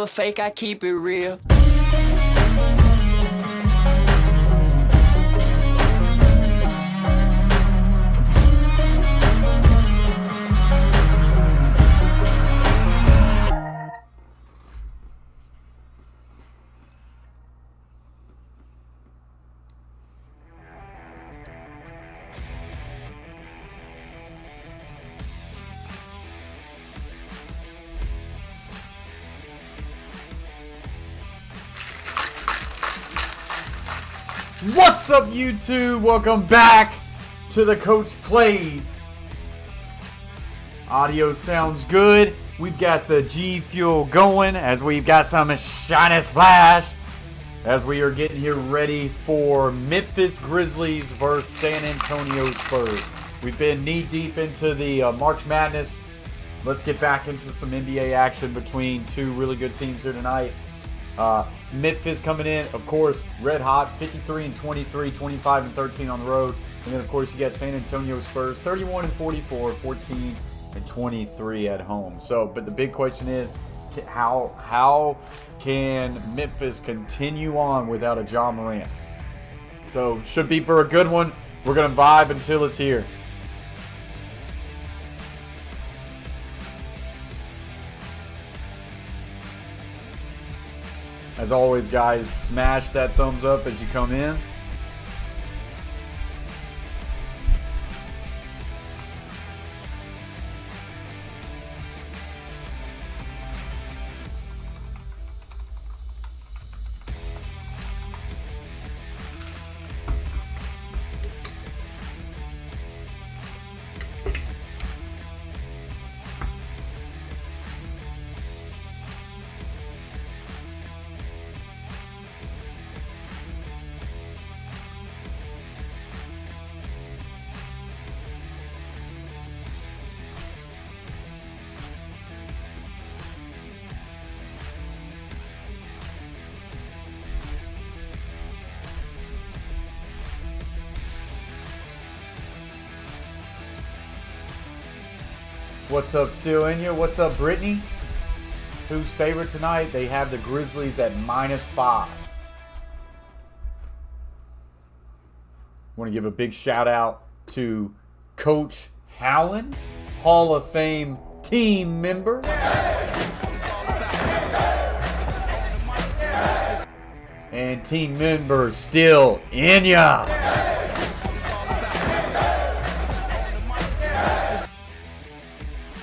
never fake, I keep it real. What's up, YouTube? Welcome back to the Coach Plays. Audio sounds good. We've got the G Fuel going as we've got some shiny splash as we are getting here ready for Memphis Grizzlies versus San Antonio Spurs. We've been knee deep into the March Madness. Let's get back into some NBA action between two really good teams here tonight. Memphis coming in, of course, red hot, 53-23, 25-13 on the road. And then, of course, you got San Antonio Spurs, 31-44, 14-23 at home. So, but the big question is, how can Memphis continue on without a Ja Morant? So, should be for a good one. We're going to vibe until it's here. As always, guys, smash that thumbs up as you come in. What's up, still in here? What's up, Brittany? Who's favorite tonight? They have the Grizzlies at -5. Want to give a big shout out to Coach Howland, Hall of Fame team member. And team members still in ya.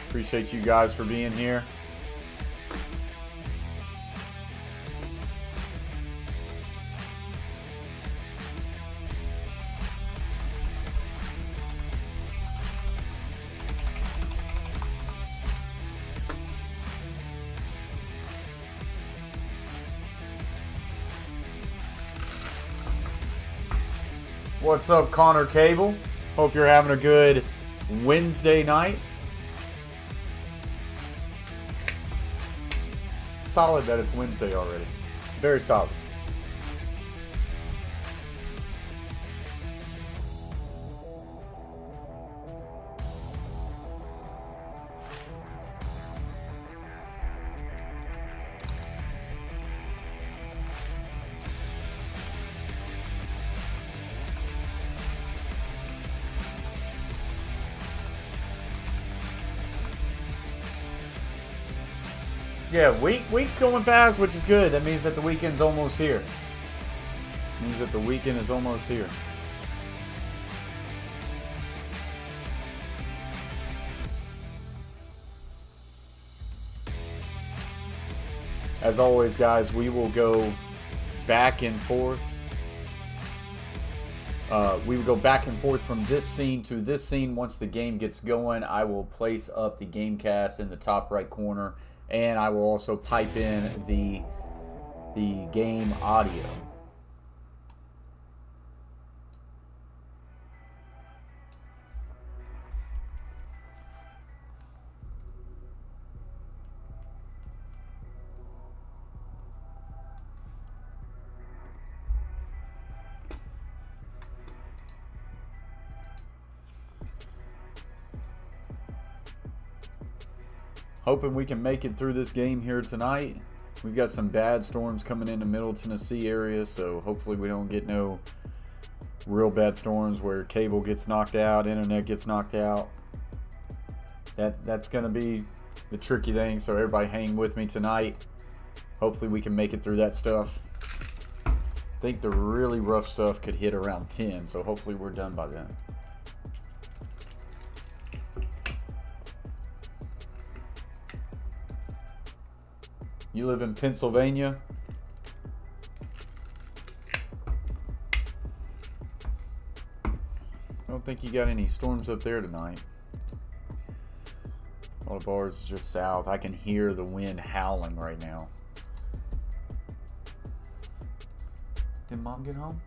Appreciate you guys for being here. What's up, Connor Cable? Hope you're having a good Wednesday night. Solid that it's Wednesday already. Very solid. Yeah, week's going fast, which is good. That means that the weekend's almost here. Means that the weekend is almost here. As always, guys, we will go back and forth. We will go back and forth from this scene to this scene. Once the game gets going, I will place up the game cast in the top right corner. And I will also pipe in the game audio. Hoping we can make it through this game here tonight. We've got some bad storms coming into Middle Tennessee area, so hopefully we don't get no real bad storms where cable gets knocked out, internet gets knocked out. That's going to be the tricky thing, so everybody hang with me tonight. Hopefully we can make it through that stuff. I think the really rough stuff could hit around 10, so hopefully we're done by then. You live in Pennsylvania? I don't think you got any storms up there tonight. All of ours is just south. I can hear the wind howling right now. Did Mom get home?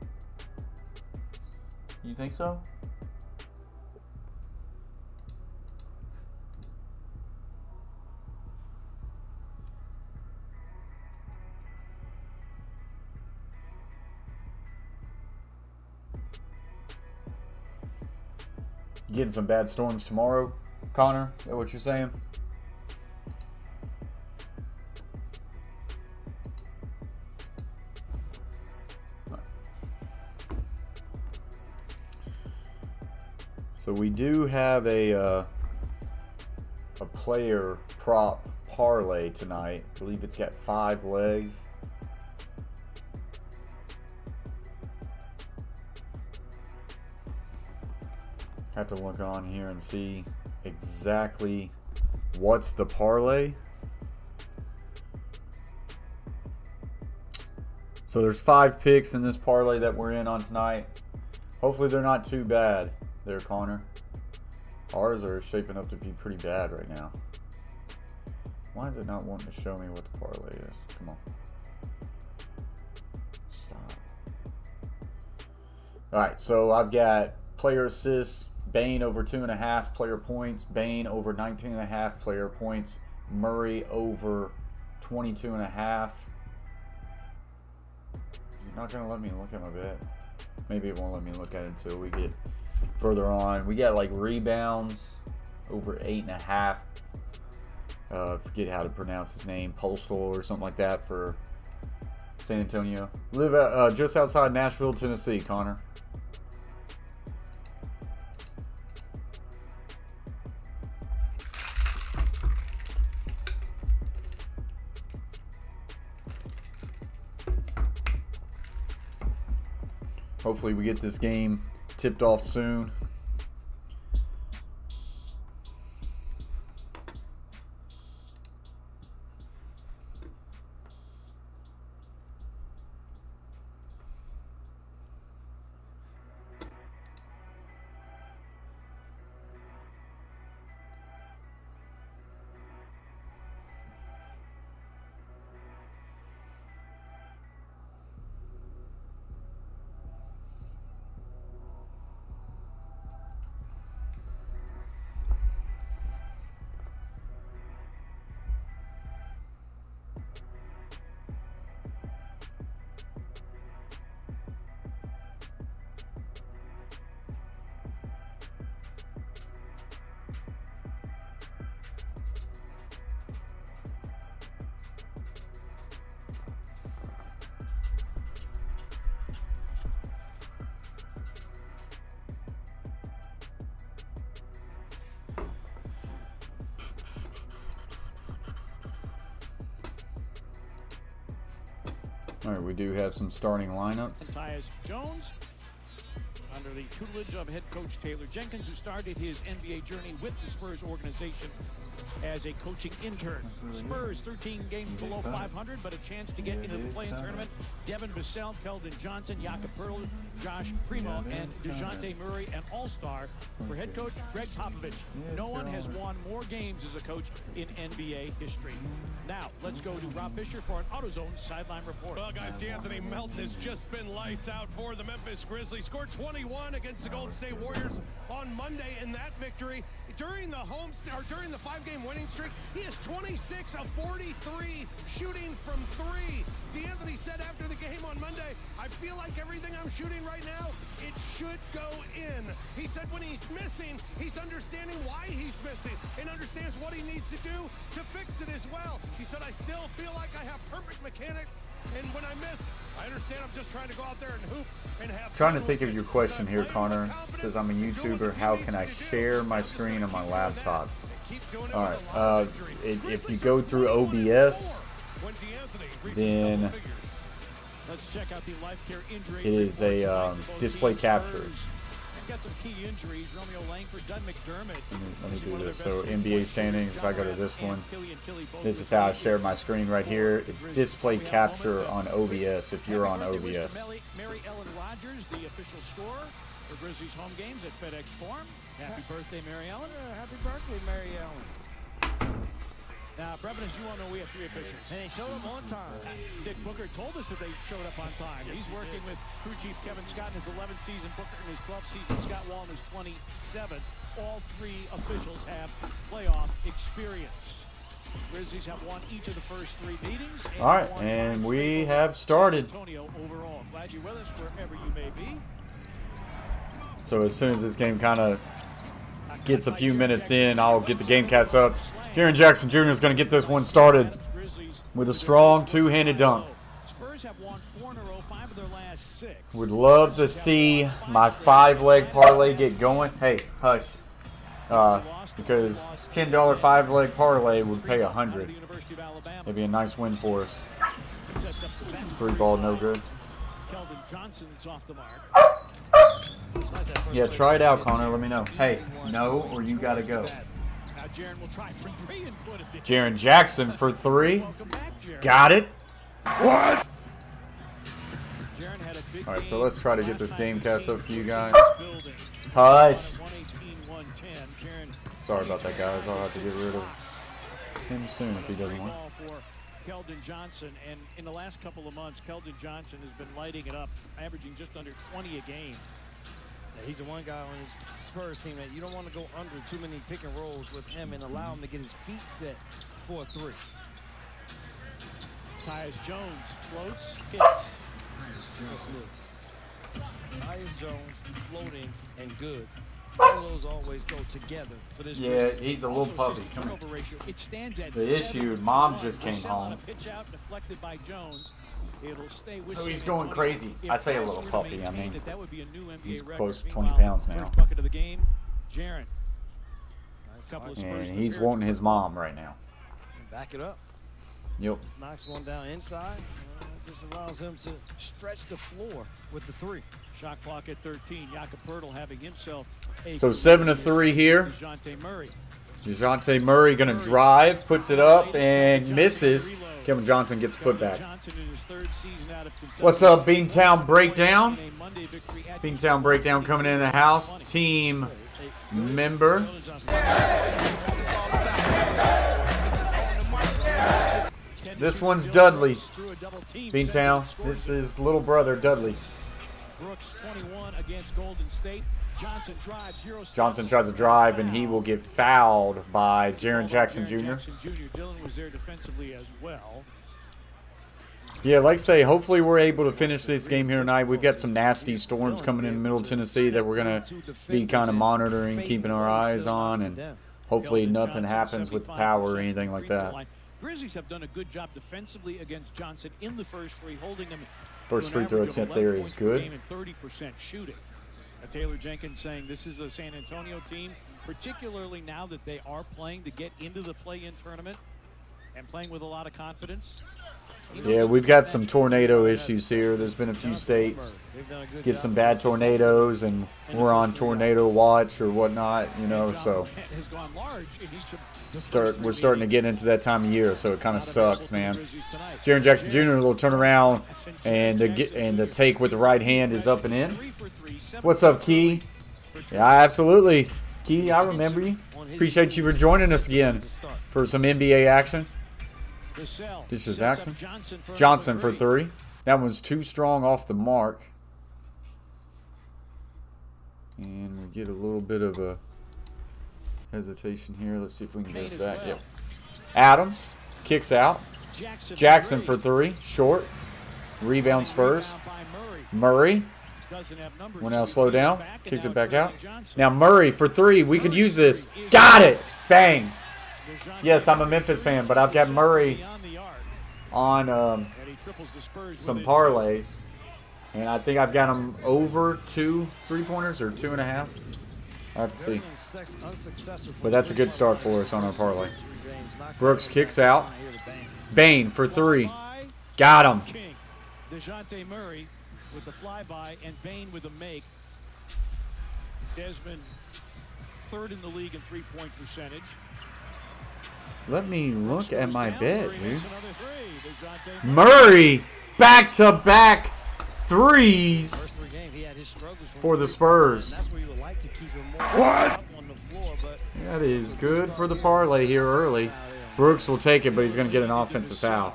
You think so? Getting some bad storms tomorrow, Connor? Is that what you're saying? So we do have a player prop parlay tonight. I believe it's got 5 legs. Have to look on here and see exactly what's the parlay. So there's 5 picks in this parlay that we're in on tonight. Hopefully they're not too bad there, Connor. Ours are shaping up to be pretty bad right now. Why is it not wanting to show me what the parlay is? Come on. Stop. Alright, so I've got player assists, Bane over 2.5 player points, Bane over 19.5 player points, Murray over 22.5. He's not going to let me look at my bet. Maybe it won't let me look at it until we get further on. We got like rebounds over 8.5. Forget how to pronounce his name, Postal or something like that for San Antonio. Live just outside Nashville, Tennessee, Connor. Hopefully we get this game tipped off soon. All right, we do have some starting lineups. Tyus Jones, under the tutelage of head coach Taylor Jenkins, who started his NBA journey with the Spurs organization as a coaching intern. Spurs 13 games below 500, but a chance to get into the play-in tournament. Devin Vassell, Keldon Johnson, Jakob Poeltl, Josh Primo, and Devonte Murray, an all-star. For head coach Greg Popovich, no one has won more games as a coach in NBA history. Now, let's go to Rob Fisher for an AutoZone sideline report. Well, guys, D'Anthony Melton has just been lights out for the Memphis Grizzlies. Scored 21 against the Golden State Warriors on Monday in that victory. During the 5-game winning streak. He is 26 of 43 shooting from three. D'Anthony said after the game on Monday, I feel like everything I'm shooting right now, it should go in. He said when he's missing, he's understanding why he's missing and understands what he needs to do to fix it as well. He said, I still feel like I have perfect mechanics, and when I miss, I understand I'm just trying to go out there and hoop and have Trying to think of your question here, Connor. It says, I'm a YouTuber. How can I share my screen on my laptop? Alright, if you go through OBS, then it is a display capture. Let me do this. So NBA standings, if I go to this one, this is how I share my screen right here. It's display capture on OBS if you're on OBS. Mary Ellen Rogers, the official scorer for Grizzlies home games at FedEx Forum. Happy birthday, Mary Ellen. Happy birthday, Mary Ellen. Now, Brevin, as you all know, we have 3 officials. And they showed up on time. Dick Booker told us that they showed up on time. He's working with crew chief Kevin Scott in his 11th season, Booker in his 12th season, Scott Wall in his 27th. All 3 officials have playoff experience. Grizzlies have won each of the first 3 meetings. All right, and we have started. Antonio overall. Glad you're with us wherever you may be. So as soon as this game kind of gets a few minutes in, I'll get the game cast up. Jaren Jackson Jr. is going to get this one started with a strong two-handed dunk. Spurs have won 4 in a row, 5 of their last 6. Would love to see my 5-leg parlay get going. Hey, hush. Because $10 5-leg parlay would pay $100. It'd be a nice win for us. 3 ball, no good. Keldon Johnson's off the mark. Yeah, try it out, Connor. Let me know. Hey, no, or you got to go. Now Jaren will try for 3 and put it in. Jaren Jackson for 3. Welcome back, Jaren. Got it. Jaren had a big All right, so game let's try to get last this time game he cast came up for you to guys. this building. Hush. 118-110. Jaren Sorry about that, guys. I'll have to get rid of him soon if he doesn't want. ball for Keldon Johnson, and in the last couple of months, Keldon Johnson has been lighting it up, averaging just under 20 a game. Yeah, he's the one guy on his Spurs team that you don't want to go under too many pick and rolls with him and allow him to get his feet set for a 3. Tyus Jones floats, hits. Tyus Jones floating and good. All of those always go together for this. Yeah, Grizzlies he's a team. little Also, puppy. assist Come here. turnover ratio, it stands at The issue, Mom just came 7-1. On a home. pitch out deflected by Jones. It'll stay with So he's San going Antonio. crazy. If I say a Spurs little were to puppy, I maintain mean, that would be a new NBA he's record. close to 20 Meanwhile, pounds now. First bucket of the game, Jaren. Couple of Spurs And he's prepared. wanting his mom right now. Back it up. Yep. Knocks one down inside. Just allows him to stretch the floor with the 3. Shot clock at 13. Jakob Poeltl having himself a So 7 of 3 here. DeJounte Murray. DeJounte Murray going to drive, puts it up, and misses. Kevin Johnson gets put back. Johnson in his 3rd season out of Kentucky. What's up, Beantown Breakdown? In a Monday victory at Beantown Breakdown coming in the house. Team member. This one's Dudley. Beantown. This is little brother Dudley. Brooks 21 against Golden State. Johnson drives. Johnson tries to drive, and he will get fouled by Jaren Jackson Jr. Jackson Jr. Dylan was there defensively as well. Yeah, like I say, hopefully we're able to finish this game here tonight. We've got some nasty storms coming in Middle Tennessee that we're going to be kind of monitoring, keeping our eyes on, and hopefully nothing happens with the power or anything like that. Grizzlies have done a good job defensively against Johnson in the first 3, holding him First to an free throw average of attempt there 11 is points per good. game and 30% shooting. Taylor Jenkins saying this is a San Antonio team, particularly now that they are playing to get into the play-in tournament and playing with a lot of confidence. Yeah, we've got some tornado issues here. There's been a few states get some bad tornadoes, and we're on tornado watch or whatnot, you know, so we're starting to get into that time of year, so it kind of sucks, man. Jaren Jackson Jr. a little turnaround, and the take with the right hand is up and in. What's up, Key? Yeah, absolutely. Key, I remember you. Appreciate you for joining us again for some NBA action. This is Jackson. Johnson for 3. That one's too strong off the mark. And we get a little bit of a hesitation here. Let's see if we can get Bain this as back. well. Yep. Adams kicks out. Jackson for three. Short. Rebound Spurs. Murray. Will now slow down. Kicks it back out. Now Murray for three. We could use this. Got it. Bang. Yes, I'm a Memphis fan, but I've got Murray on some parlays. And I think I've got him over 2 3-pointers or 2.5. I have to see. But that's a good start for us on our parlay. Brooks kicks out. Bain for three. Got him. Devonte Murray with the flyby and Bain with the make. Desmond third in the league in three-point percentage. Let me look at my bet, dude. Murray back-to-back threes for the Spurs. What? That is good for the parlay here early. Brooks will take it, but he's going to get an offensive foul.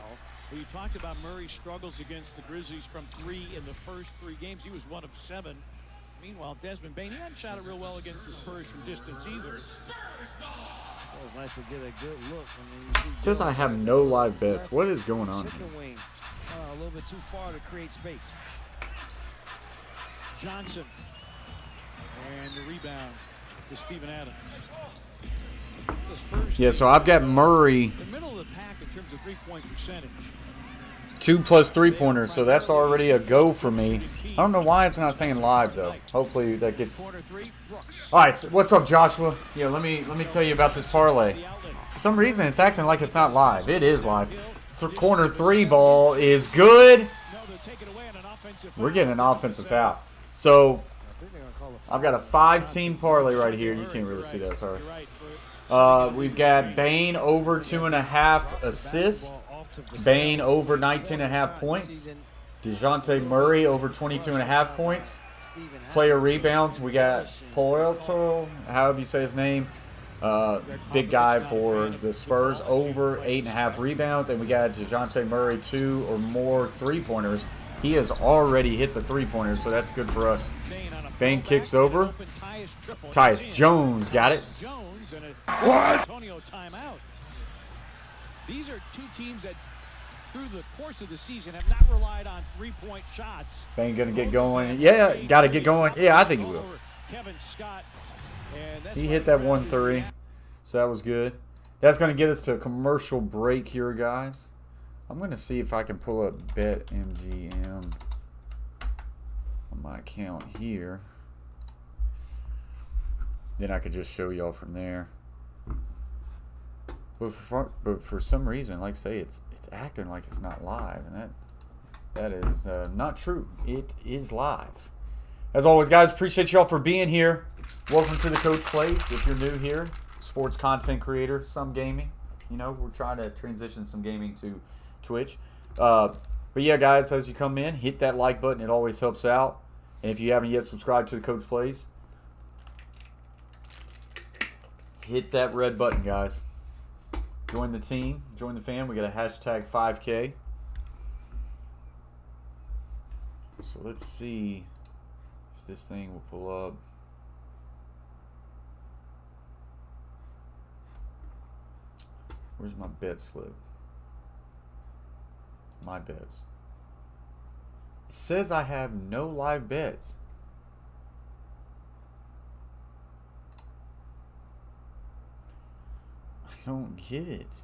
You talked about Murray's struggles against the Grizzlies from three in the first 3 games. He was 1 of 7. Meanwhile, Desmond Bain, he hadn't shot it real well against the Spurs from distance either. It was nice to get a good look. It says I have no live bets. What is going on here? Chicken wing. A little bit too far to create space. Johnson. And the rebound to Steven Adams. Yeah, so I've got Murray The middle of the pack in terms of three-point percentage. 2 plus 3-pointers, so that's already a go for me. I don't know why it's not saying live though. Hopefully that gets. All right, so what's up, Joshua? Yeah, let me tell you about this parlay. For some reason, it's acting like it's not live. It is live. Corner 3 ball is good. We're getting an offensive foul. So I've got a 5-team parlay right here. You can't really see that, sorry. We've got Bain over 2.5 assists. Bain over 19.5 points. DeJounte Murray over 22.5 points. Player rebounds. We got Puerto, however you say his name. Big guy for the Spurs, over 8.5 rebounds. And we got DeJounte Murray 2 or more 3-pointers. He has already hit the 3-pointers, so that's good for us. Bain kicks over. Tyus Jones got it. What? These are 2 teams that, through the course of the season, have not relied on 3-point shots. Bain gonna get going. Yeah, gotta get going. Yeah, I think he will. He hit that 1-3, so that was good. That's gonna get us to a commercial break here, guys. I'm gonna see if I can pull up BetMGM on my account here. Then I could just show y'all from there. But for some reason, like I say, it's acting like it's not live, and that is not true. It is live. As always, guys, appreciate y'all for being here. Welcome to the Coach Plays. If you're new here, sports content creator, some gaming. You know, we're trying to transition some gaming to Twitch. But yeah, guys, as you come in, hit that like button. It always helps out. And if you haven't yet subscribed to the Coach Plays, hit that red button, guys. Join the team. Join the fam. We got a hashtag 5K. So let's see if this thing will pull up. Where's my bet slip? My bets. It says I have no live bets. I don't get it.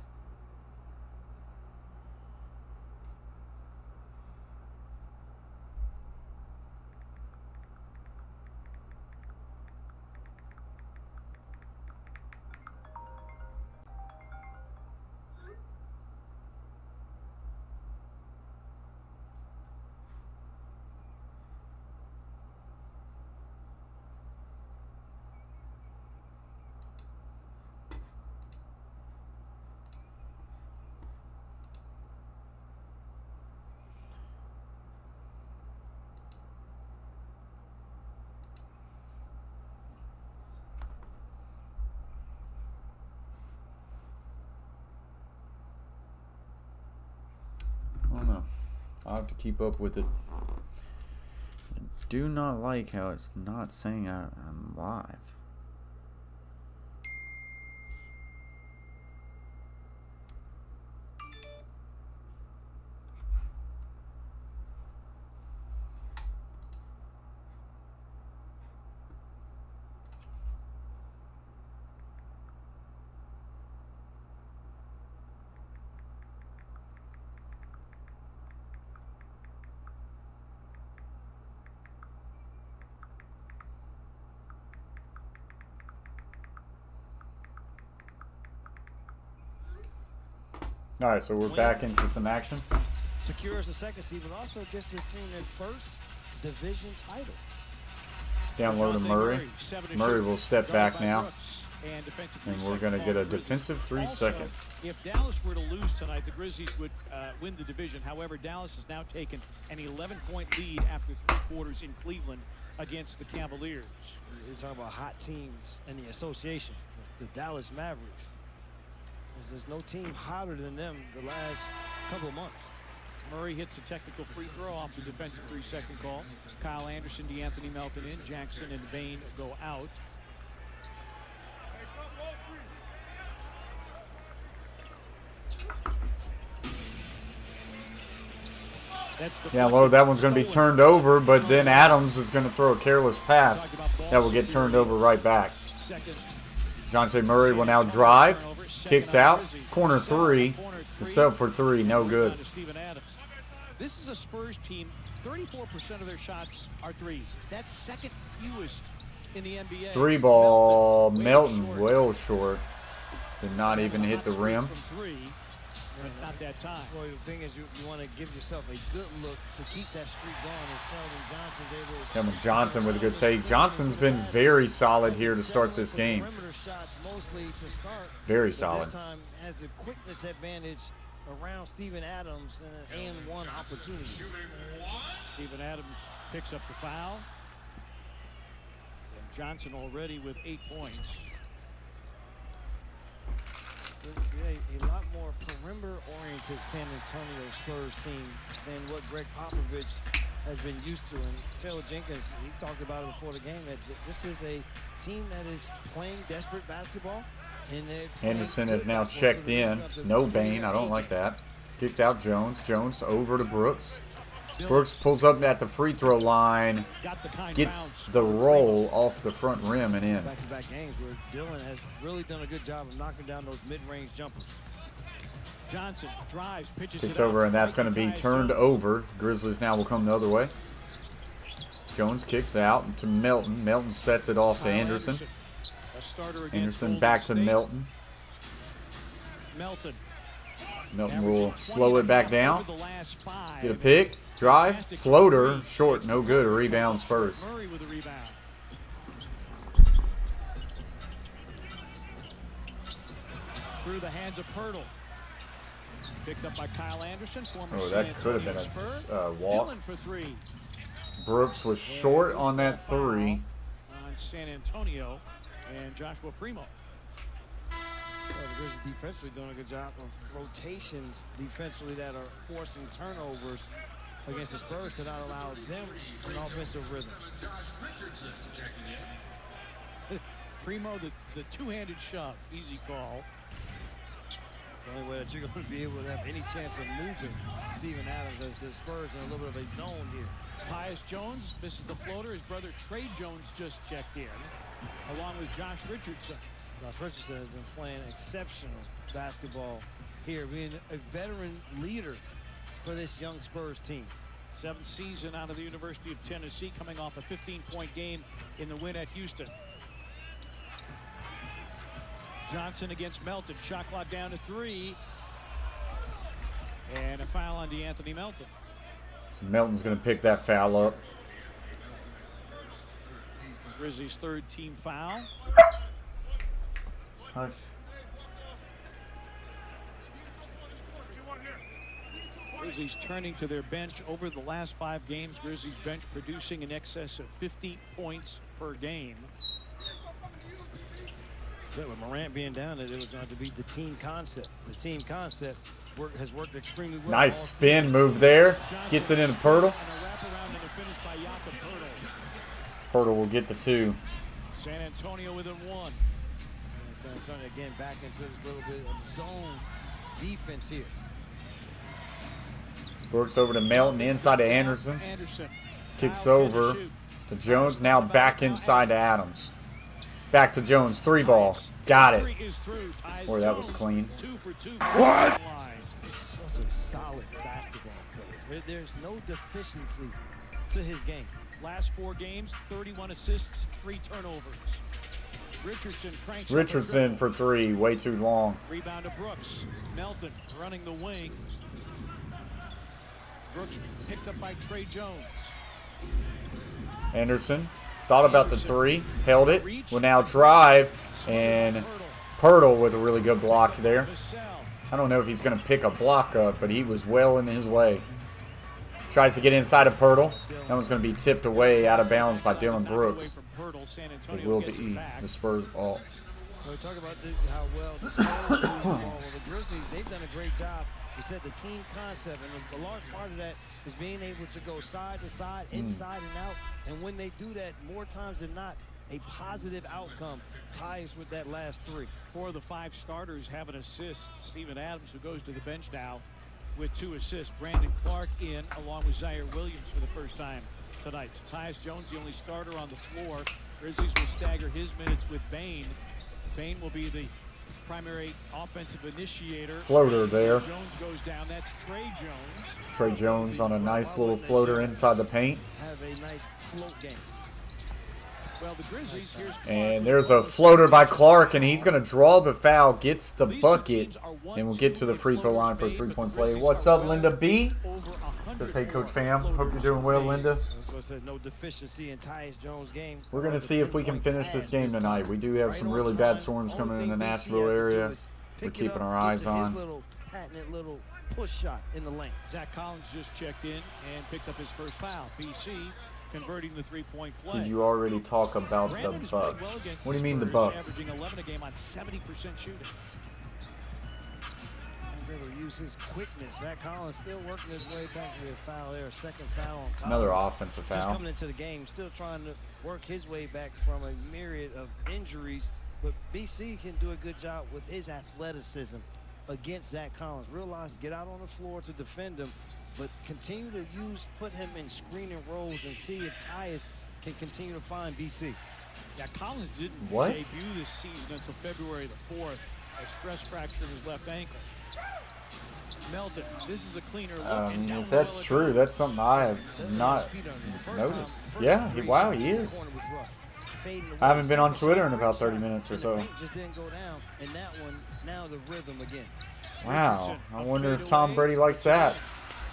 I don't know. I'll have to keep up with it. I do not like how it's not saying I'm live. All right, so we're back into some action. Secures the second seed, but also gets this team their first division title. Down low to Murray. Murray will step back now. And we're going to get a defensive 3 second. If Dallas were to lose tonight, the Grizzlies would win the division. However, Dallas has now taken an 11-point lead after 3 quarters in Cleveland against the Cavaliers. You're talking about hot teams in the association, the Dallas Mavericks. There's no team hotter than them the last couple of months. Murray hits a technical free throw off the defensive 3 second call. Kyle Anderson, DeAnthony Melton in. Jackson and Vane go out. Yeah, low. That one's going to be turned over, but then Adams is going to throw a careless pass that will get turned over right back. Devonte Murray will now drive, kicks out, corner 3, the sub for 3, no good. This is a Spurs team. 34% of their shots are threes. That's second fewest in the NBA. 3 ball, Melton, well short. Did not even hit the rim. Not that time. Well, the thing is, you want to give yourself a good look to keep that streak going. Kelvin Johnson with a good take. Johnson's been very solid here to start this game. Very solid. This time has the quickness advantage around Steven Adams and one opportunity. Steven Adams picks up the foul. And Johnson already with 8 points. A lot more perimeter-oriented San Antonio Spurs team than what Greg Popovich has been used to. And Taylor Jenkins, he talked about it before the game, that this is a team that is playing desperate basketball. Henderson has now checked in. No Bane. I don't like that. Kicks out Jones. Jones over to Brooks. Brooks pulls up at the free throw line, gets the roll off the front rim and in. Back-to-back games where Dillon has really done a good job of knocking down those mid-range jumpers. Johnson drives, pitches Kicks over, and that's going to be turned over. Grizzlies now will come the other way. Jones kicks out to Melton. Melton sets it off to Anderson. Anderson back to Melton. Melton will slow it back down. Get a pick. Drive, floater, short, no good. A rebound, Spurs. Murray with a rebound. Through the hands of Pirtle. Picked up by Kyle Anderson. Oh, that could have been a walk. Brooks was short on that 3. On San Antonio and Joshua Primo. The Grizzlies defensively doing a good job of rotations defensively that are forcing turnovers against the Spurs to not allow them an offensive rhythm. Primo, the two-handed shove, easy call. The only way that you're going to be able to have any chance of losing Steven Adams as the Spurs in a little bit of a zone here. Tyus Jones misses the floater. His brother Trey Jones just checked in, along with Josh Richardson. Josh Richardson has been playing exceptional basketball here, being a veteran leader for this young Spurs team. 7th season out of the University of Tennessee, coming off a 15-point game in the win at Houston. Johnson against Melton. Shot clock down to 3. And a foul on DeAnthony Melton. So Melton's going to pick that foul up. Grizzlies' 3rd team foul. Hush. Grizzlies turning to their bench over the last 5 games. Grizzlies bench producing in excess of 50 points per game. So with Morant being down, it was going to be the team concept. The team concept has worked extremely well. Nice spin move there. Gets it into Pirtle. Pirtle will get the 2. San Antonio within 1. San Antonio again back into this little bit of zone defense here. Brooks over to Melton, inside to Anderson. Kicks over to Jones, now back inside to Adams. Back to Jones, 3 ball. Got it. Boy, that was clean. What? Such a solid basketball player. There's no deficiency to his game. Last 4 games, 31 assists, 3 turnovers. Richardson for three, way too long. Rebound to Brooks. Melton running the wing. Brooks picked up by Trey Jones. Anderson thought about the three, held it, will now drive, and Pirtle with a really good block there. I don't know if he's going to pick a block up, but he was well in his way. Tries to get inside of Pirtle. That one's going to be tipped away out of bounds by Dylan Brooks. It will be the Spurs ball. We talk about how well the Spurs do the ball. The Grizzlies, they've done a great job. We said the team concept, and a large part of that is being able to go side to side, inside and out. And when they do that, more times than not, a positive outcome ties with that last three. 4 of the 5 starters have an assist. Steven Adams, who goes to the bench now with 2 assists. Brandon Clark in along with Zaire Williams for the first time tonight. Tyus Jones, the only starter on the floor. Grizzlies will stagger his minutes with Bane. Bane will be the primary offensive initiator. Floater there. Jones goes down. That's Trey Jones. Trey Jones on a nice little floater inside the paint. Have a nice float game. Well, the Grizzlies, and there's a floater by Clark, and he's going to draw the foul, gets the bucket, and we'll get to the free throw line for a three-point play. What's up, Linda B? Says, hey, Coach Fam. Hope you're doing well, Linda. No deficiency in Tyus Jones' game. We're going to see if we can finish this game tonight. We do have some really bad storms coming in the Nashville area. We're keeping our eyes on. Little push shot in the lane. Zach Collins just checked in and picked up his first foul. BC converting the three-point play. Did you already talk about the Bucks? What do you mean the Bucks? Averaging 11 a game on 70% shooting. To use his quickness. Zach Collins still working his way back to a foul there. Second foul on Collins. Another offensive foul. Just coming into the game, still trying to work his way back from a myriad of injuries. But BC can do a good job with his athleticism against Zach Collins. Realize, get out on the floor to defend him, but continue to put him in screening roles and see if Tyus can continue to find BC. Yeah, Collins didn't debut this season until February the 4th. A stress fracture of his left ankle. Melton, this is a cleaner look. If that's true, that's something I have not noticed. Yeah, wow, he is. I haven't been on Twitter in about 30 minutes or so. Just didn't go down, and that one, now the rhythm again. Wow, I wonder if Tom Brady likes that.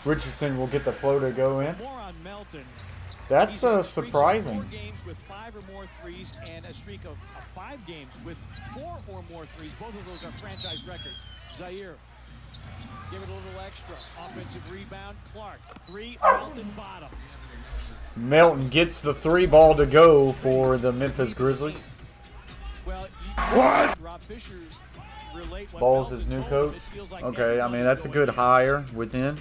Richardson will get the floater go in. That's surprising. 4 games with 5 or more threes and a streak of 5 games with 4 or more threes. Both of those are franchise records. Zaire, give it a little extra. Offensive rebound. Clark, 3, Melton bottom. Melton gets the 3 ball to go for the Memphis Grizzlies. Well, what? Rob Fisher relate what Ball's his new coach. Okay, I mean, that's a good hire within.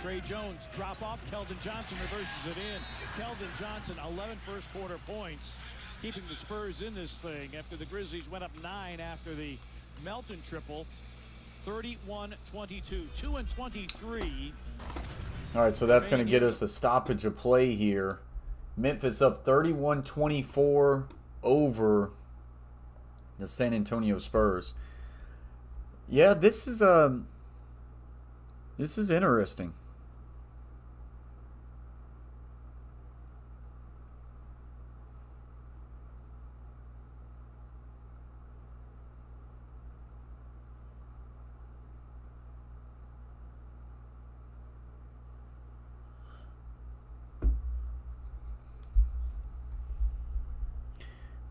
Trey Jones, drop off. Keldon Johnson reverses it in. Keldon Johnson, 11 first quarter points, keeping the Spurs in this thing after the Grizzlies went up 9 after the Melton triple. 31-22, 2 and 23. All right, so that's going to get us a stoppage of play here. Memphis up 31-24 over the San Antonio Spurs. Yeah, this is interesting.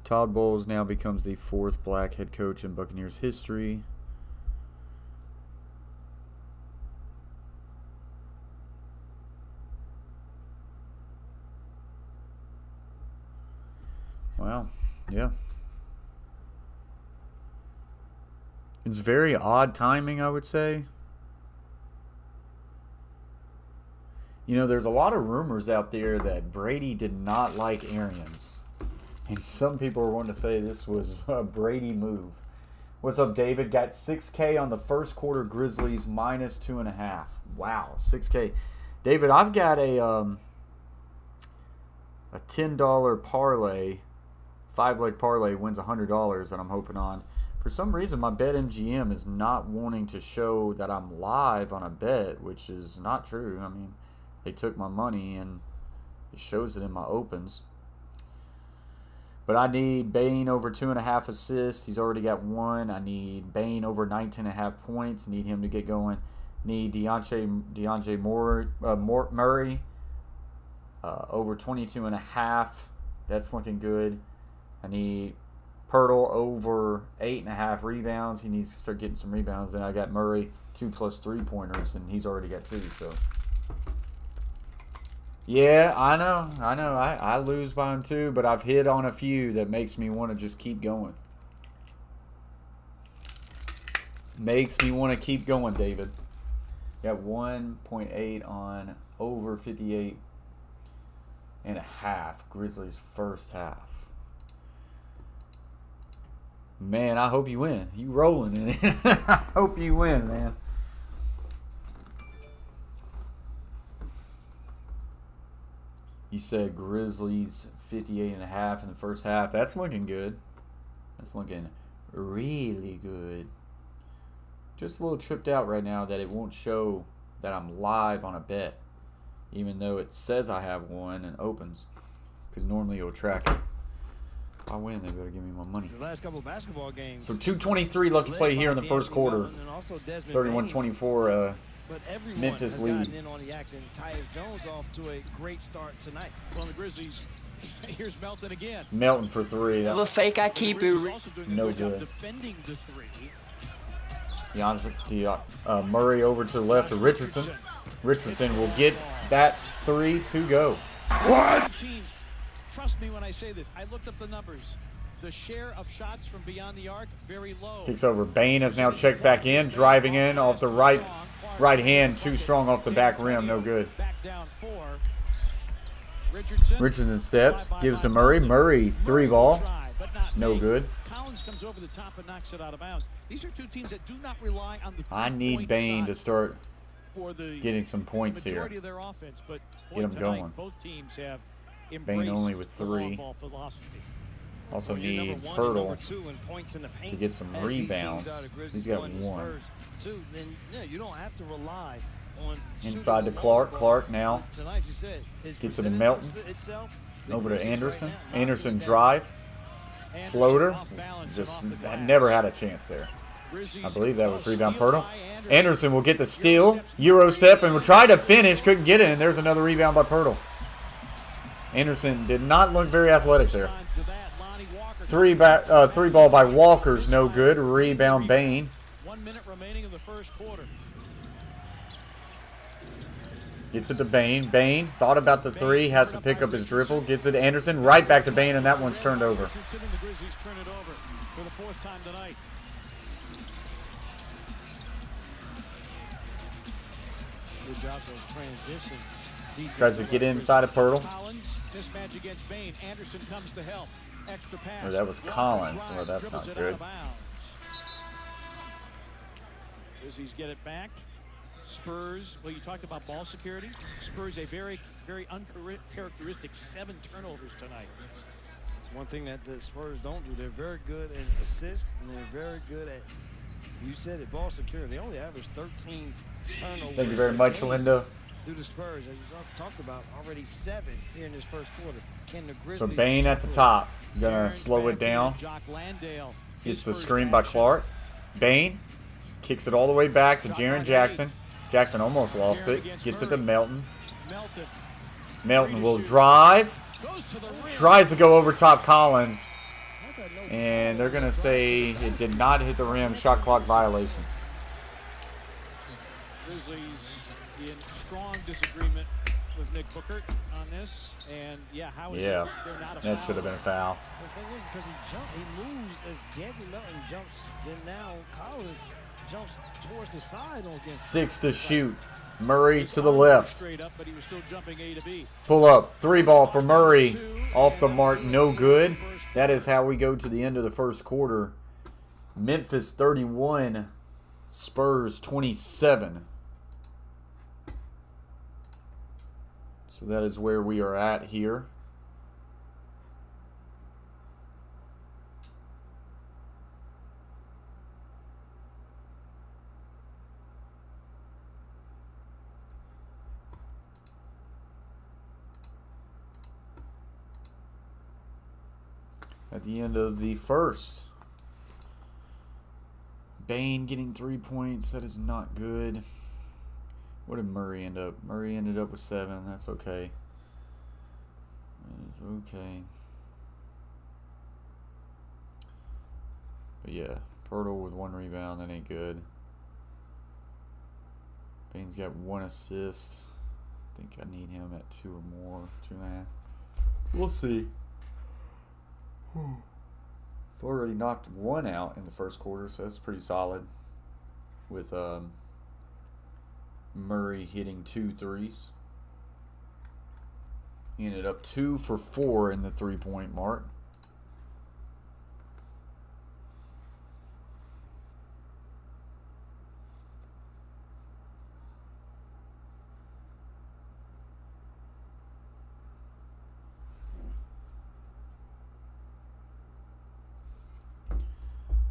Todd Bowles now becomes the 4th black head coach in Buccaneers history. Wow, yeah. It's very odd timing, I would say. You know, there's a lot of rumors out there that Brady did not like Arians. And some people are wanting to say this was a Brady move. What's up, David? Got 6K on the first quarter Grizzlies minus 2.5. Wow, 6K. David, I've got a $10 parlay, 5-leg parlay wins $100 that I'm hoping on. For some reason, my BetMGM is not wanting to show that I'm live on a bet, which is not true. I mean, they took my money and it shows it in my opens. But I need Bane over 2.5 assists. He's already got 1. I need Bane over 19.5 points. Need him to get going. Need Devonte Murray over 22.5. That's looking good. I need Pirtle over 8.5 rebounds. He needs to start getting some rebounds. Then I got Murray 2+ 3-pointers, and he's already got 2. So yeah, I know. I lose by him too, but I've hit on a few that makes me want to just keep going. Makes me want to keep going, David. Got 1.8 on over 58.5. Grizzlies first half. Man, I hope you win. You rolling in it. I hope you win, man. You said Grizzlies 58.5 in the first half. That's looking good. That's looking really good. Just a little tripped out right now that it won't show that I'm live on a bet, even though it says I have one and opens, because normally it'll track it. If I win, they better give me my money. The last couple of basketball games. So 2:23 left to play here in the first quarter. 31-24. But everyone Memphis has lead. gotten in on the act, and Tyus Jones off to a great start tonight. Well, the Grizzlies, here's Melton again. Melton for 3. The fake I keep it. No good. Defending the 3. Murray over to the left to Richardson. Richardson will get that 3 to go. What? Teams, trust me when I say this. I looked up the numbers. The share of shots from beyond the arc, very low. Kicks over. Bane has now checked back in, driving in off the right hand, too strong off the back rim, no good. Back down 4. Richardson steps, gives to Murray. Murray 3-ball, no good. Collins comes over the top and knocks it out of bounds. These are two teams that do not rely on the I need Bane to start getting some points here. Of their offense, but Get them going. Both teams have Bane only with 3. Also need Pirtle to get some rebounds. He's got 1. Then you don't have to rely on inside to Clark. Clark now gets it to Melton. Over to Anderson. Anderson drive. Floater. Just never had a chance there. I believe that was rebound Pirtle. Anderson will get the steal. Euro step and will try to finish. Couldn't get it. And there's another rebound by Pirtle. Anderson did not look very athletic there. 3-ball by Walker's no good. Rebound Bane. 1 minute remaining in the first quarter. Gets it to Bane. Bane thought about the 3. Has to pick up his dribble. Gets it to Anderson. Right back to Bane, and that one's turned over. The Grizzlies turn it over for the 4th time tonight. Good job of transition. Tries to get inside of Pirtle. Collins, mismatch against Bane. Anderson comes to help. Extra pass. Oh, that was Collins. Well, that's not good. Grizzlies get it back. Spurs, well, you talked about ball security. Spurs, a very, very uncharacteristic 7 turnovers tonight. It's one thing that the Spurs don't do. They're very good at assists, and they're very good at, you said it, ball security. They only average 13 turnovers. Thank you very much, Linda. Do the Spurs, as you talked about, already 7 here in this first quarter. Can the Grizzlies? So Bane at the top. Gonna slow it down. Gets the screen by Clark. Bane kicks it all the way back to Jaren Jackson. Jackson almost lost it. Gets it to Melton. Melton will drive. Tries to go over top Collins. And they're gonna say it did not hit the rim. Shot clock violation. Grizzlies in strong disagreement with Nick Booker on this, and how is there not a foul? That should have been a foul. The thing is, because he moves as D'Anthony Melton jumps, then now Collins jumps towards the side on against 6 to shoot. Murray to the left. Straight up, but he was still jumping A to B. Pull up. 3-ball for Murray. Off the mark, no good. That is how we go to the end of the first quarter. Memphis 31, Spurs 27. So that is where we are at here. at the end of the first. Bane getting 3 points. That is not good. What did Murray end up? Murray ended up with 7. That's okay. That is okay. But yeah, Pirtle with 1 rebound. That ain't good. Bane's got 1 assist. I think I need him at 2 or more. 2.5. We'll see. I've already knocked 1 out in the first quarter, so that's pretty solid. With Murray hitting 2 threes. He ended up 2 for 4 in the 3-point mark.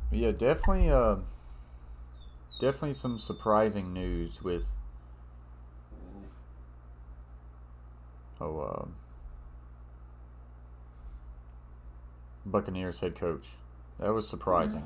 But yeah, definitely some surprising news with Buccaneers head coach. That was surprising.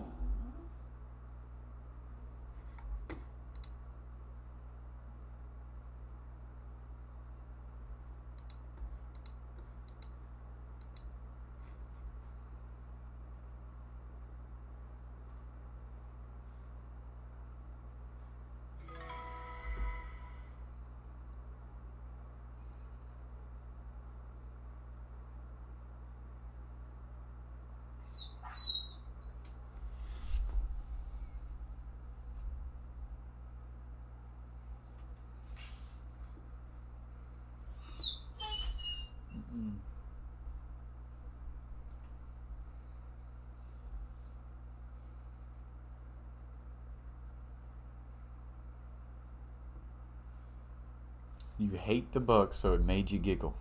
You hate the Bucs, so it made you giggle.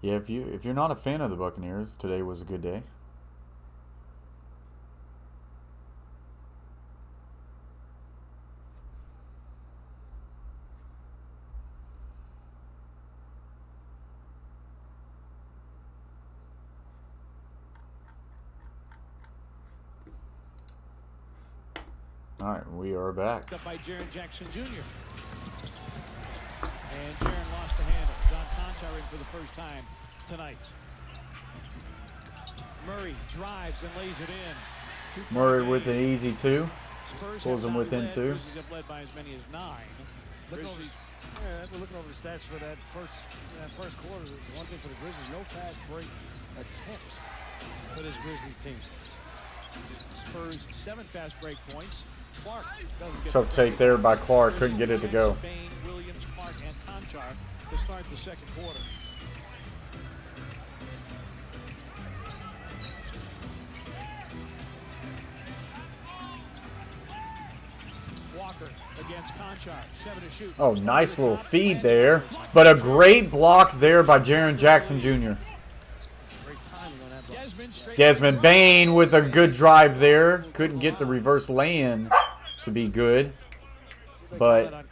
Yeah, if you're not a fan of the Buccaneers, today was a good day. All right, we are back. Up by Jaren Jackson Jr. And Jaren lost the handle. John Conchar in for the first time tonight. Murray drives and lays it in. Murray with an easy 2. Spurs Pulls him within 2. Grizzlies have led by as many as 9. Grizzlies. After looking over the stats for that first quarter, one thing for the Grizzlies, no fast break attempts for this Grizzlies team. Spurs 7 fast break points. Clark doesn't get Tough take there by Clark. Couldn't get it to go. Bane, Williams, Clark, and Conchar to start the second quarter. Walker against Conchar. 7 to shoot. Oh, nice little feed there. But a great block there by Jaren Jackson Jr. Great timing on that block. Desmond Bane with a good drive there. Couldn't get the reverse lay-in to be good. But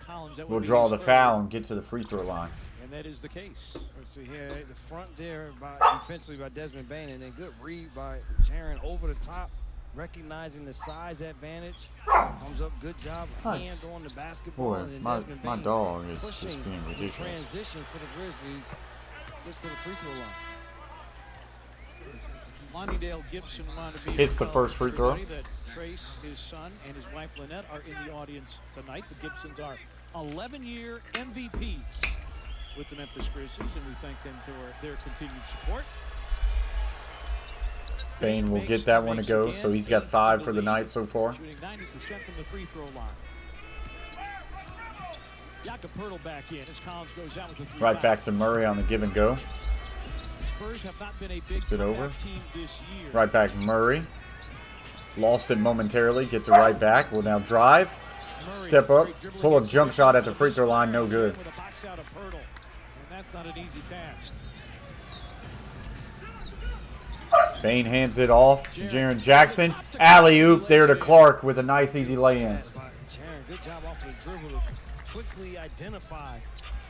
we'll draw the foul and get to the free throw line. And that is the case. Let's see here, the front there defensively by Desmond Bane, and then good read by Jaren over the top, recognizing the size advantage. Comes up, good job, hand on the basketball. Boy, and then my Desmond Bane dog is pushing just being the ridiculous. transition for the Grizzlies. Gets to the free throw line. Londale Gibson wanted to be Hits the first free throw. that Trace, his son, and his wife Lynette are in the audience tonight. The Gibsons are 11-year MVP with the Memphis Grizzlies, and we thank them for their continued support. Bane will get that one to go, so he's got 5 for the night so far. Shooting 90% from the free throw line. Jakob Poeltl back in as Collins goes out with the 3 Right back to Murray on the give and go. Spurs have not been a big Gets it over. team this year. Right back Murray. Lost it momentarily. Gets it right back. Will now drive. Step up. Pull a jump shot at the free throw line. No good. With a box out of Poeltl, and that's not an easy task. Bane hands it off to Jaren Jackson. Alley-oop there to Clark with a nice easy lay-in. Good job off of the dribble to quickly identify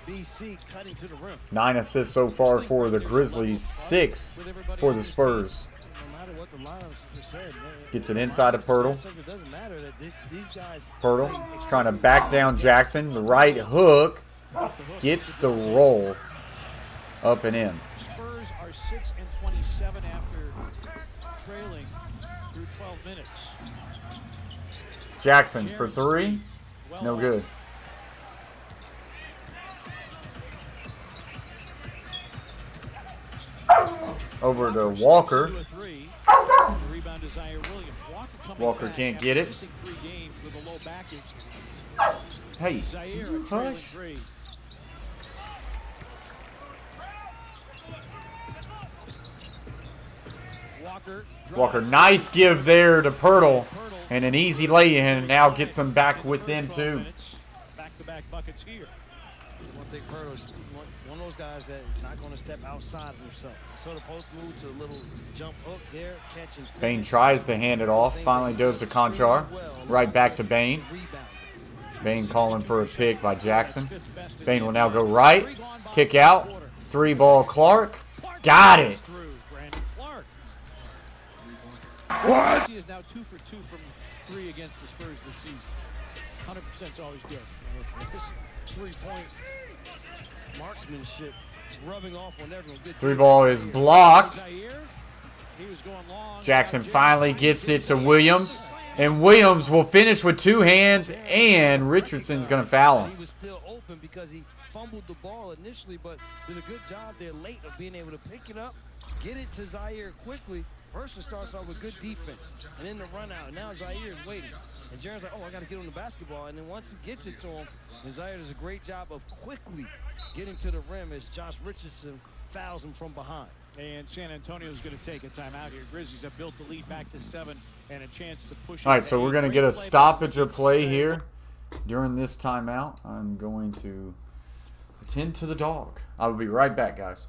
BC cutting to the rim. 9 assists so far for the Grizzlies, 6 for the Spurs. No matter what the lineups said, Gets it inside of Pirtle. It doesn't matter that these guys. Pirtle trying to back down Jackson. The right hook gets the roll up and in. Spurs are 6 and 27 after trailing through 12 minutes. Jackson for 3. No good. Over to Walker. Walker can't get it. Hey, hush. Walker, nice give there to Pirtle. And an easy lay-in. Now gets him back within 2. Back-to-back buckets here. One thing, Pirtle's one of those guys that is not going to step outside of himself. Sort of post move to a little jump hook there, catching. Bane tries to hand it off. Finally does to Conchar. Right back to Bane. Bane calling for a pick by Jackson. Bane will now go right. Kick out. 3-ball Clark. Got it. What? He is now 2 for 2 from 3 against the Spurs this season. 100% is always good. This 3-point marksmanship rubbing off on everyone. 3-ball is blocked. Jackson finally gets it to Williams. And Williams will finish with 2 hands, and Richardson's going to foul him. He was still open because he fumbled the ball initially, but did a good job there late of being able to pick it up, get it to Zaire quickly. First, it starts off with good defense, and then the run out. And now Zaire is waiting. And Jaren's like, oh, I got to get on the basketball. And then once he gets it to him, and Zaire does a great job of quickly getting to the rim as Josh Richardson fouls him from behind. And San Antonio is going to take a timeout here. Grizzlies have built the lead back to 7 and a chance to push. All right, so we're going to get a stoppage of play here during this timeout. I'm going to attend to the dog. I will be right back, guys.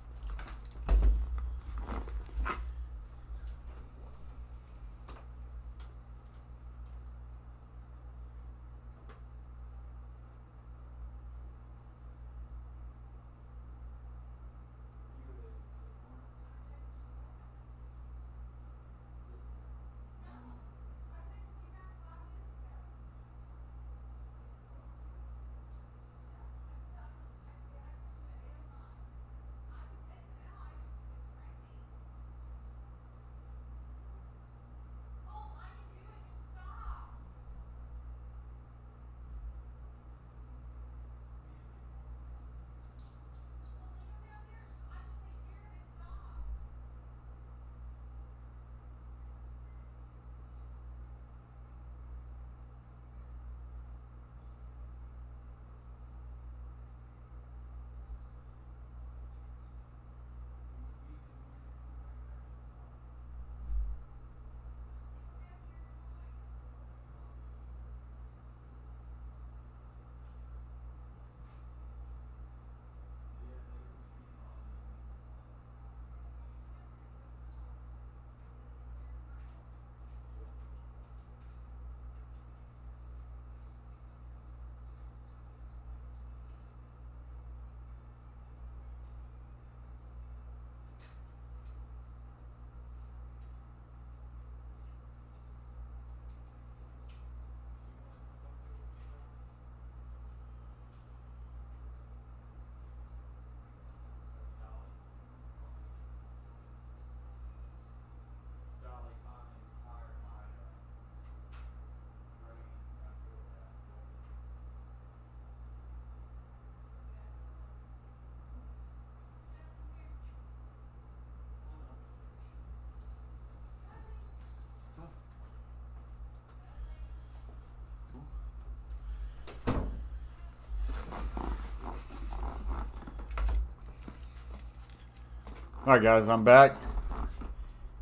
All right, guys, I'm back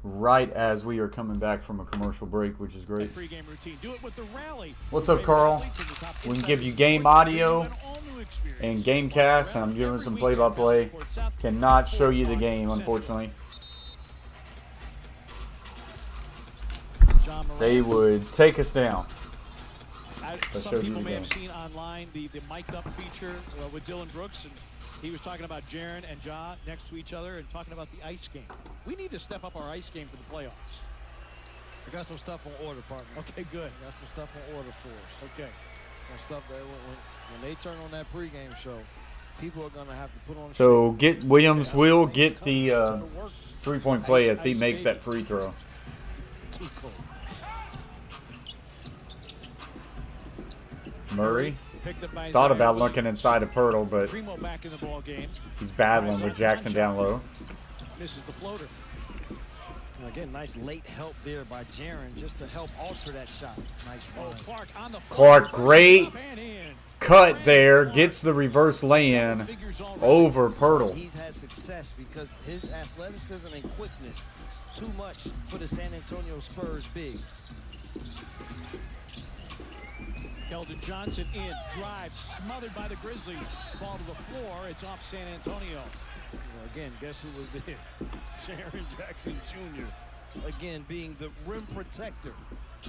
right as we are coming back from a commercial break, which is great. What's up, Carl? We can give you game audio and game cast, and I'm giving some play-by-play. Cannot show you the game, unfortunately. They would take us down. Let's Some show people you may have again. seen online the mic'd up feature with Dylan Brooks, and he was talking about Jaren and Ja next to each other and talking about the ice game. We need to step up our ice game for the playoffs. I got some stuff on order, partner. Okay, good. I got some stuff on order for us. Okay. Some stuff that when they turn on that pregame show, people are going to have to put on. So get Williams will get the 3-point play as he makes that free throw. Too cold. Murray Picked up by thought Zion about Williamson. looking inside of Pirtle, but Primo back in the ball game. he's battling with Jackson down low. Misses the floater. And again, nice late help there by Jaren just to help alter that shot. Nice Oh, run. Clark on the Clark, floor. great Up and in. cut there, gets the reverse lay-in over Pirtle. He's had success because his athleticism and quickness too much for the San Antonio Spurs bigs. Keldon Johnson in, drive, smothered by the Grizzlies. Ball to the floor, it's off San Antonio. Well, again, guess who was there? Jaren Jackson Jr. Again, being the rim protector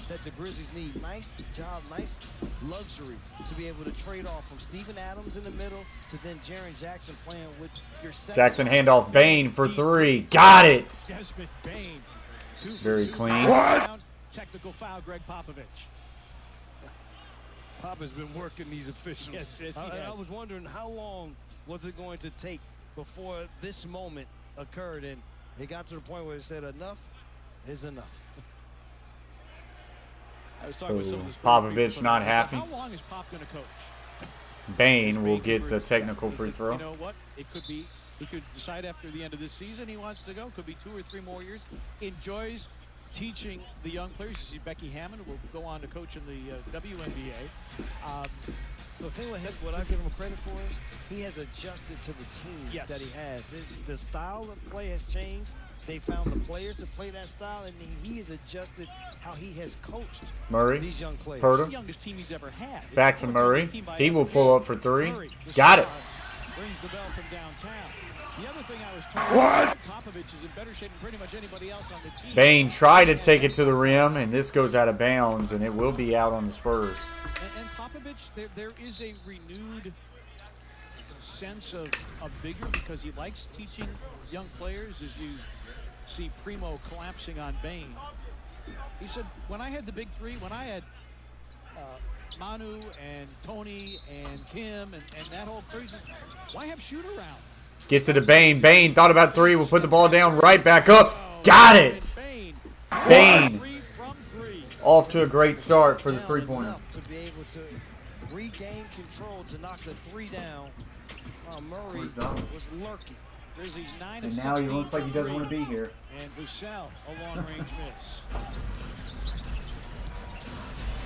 that the Grizzlies need. Nice job, nice luxury to be able to trade off from Steven Adams in the middle to then Jaren Jackson playing with your second. Jackson handoff, Bain for three. Got it! Desmond Bain. Very clean. Technical foul, Greg Popovich. Pop has been working these officials. Yes, he I has. was wondering how long was it going to take before this moment occurred, and it got to the point where it said enough is enough. I was talking with some of the Spurs Popovich people not tonight. I said, happy. how long is Pop going to coach? Bain will Bain get the covers- technical he free said, throw. You know what? It could be, he could decide after the end of this season he wants to go. Could be 2 or 3 more years. Enjoys teaching the young players. You see Becky Hammond will go on to coach in the WNBA. The thing with him, what I give him credit for is he has adjusted to the team Yes. that he has. The style of play has changed. They found the players to play that style, and he has adjusted how he has coached Murray, these young players. It's Pirtle. the youngest team he's ever had. It's Back the to fourth Murray. youngest team by He will every pull game. up for three. Murray, the Got it. star, rings the bell from downtown. The other thing I was told, Popovich is in better shape than pretty much anybody else on the team. Bain tried to take it to the rim, and this goes out of bounds, and it will be out on the Spurs. And Popovich, there is a renewed sense of vigor because he likes teaching young players, as you see Primo collapsing on Bain. He said, when I had the big three, when I had Manu and Tony and Kim and that whole crazy, why have shoot around? Gets it to Bain. Bain thought about three. Will put the ball down right back up. Got it. Bain. 3 from 3. Off to a great start for the Down three-pointer. enough to be able to regain control to knock the 3 down. Murray Where's Donald? was lurking. Grizzlies 9 of And now he 16 looks like he from doesn't want to three. be here. And Vassell, a long-range miss.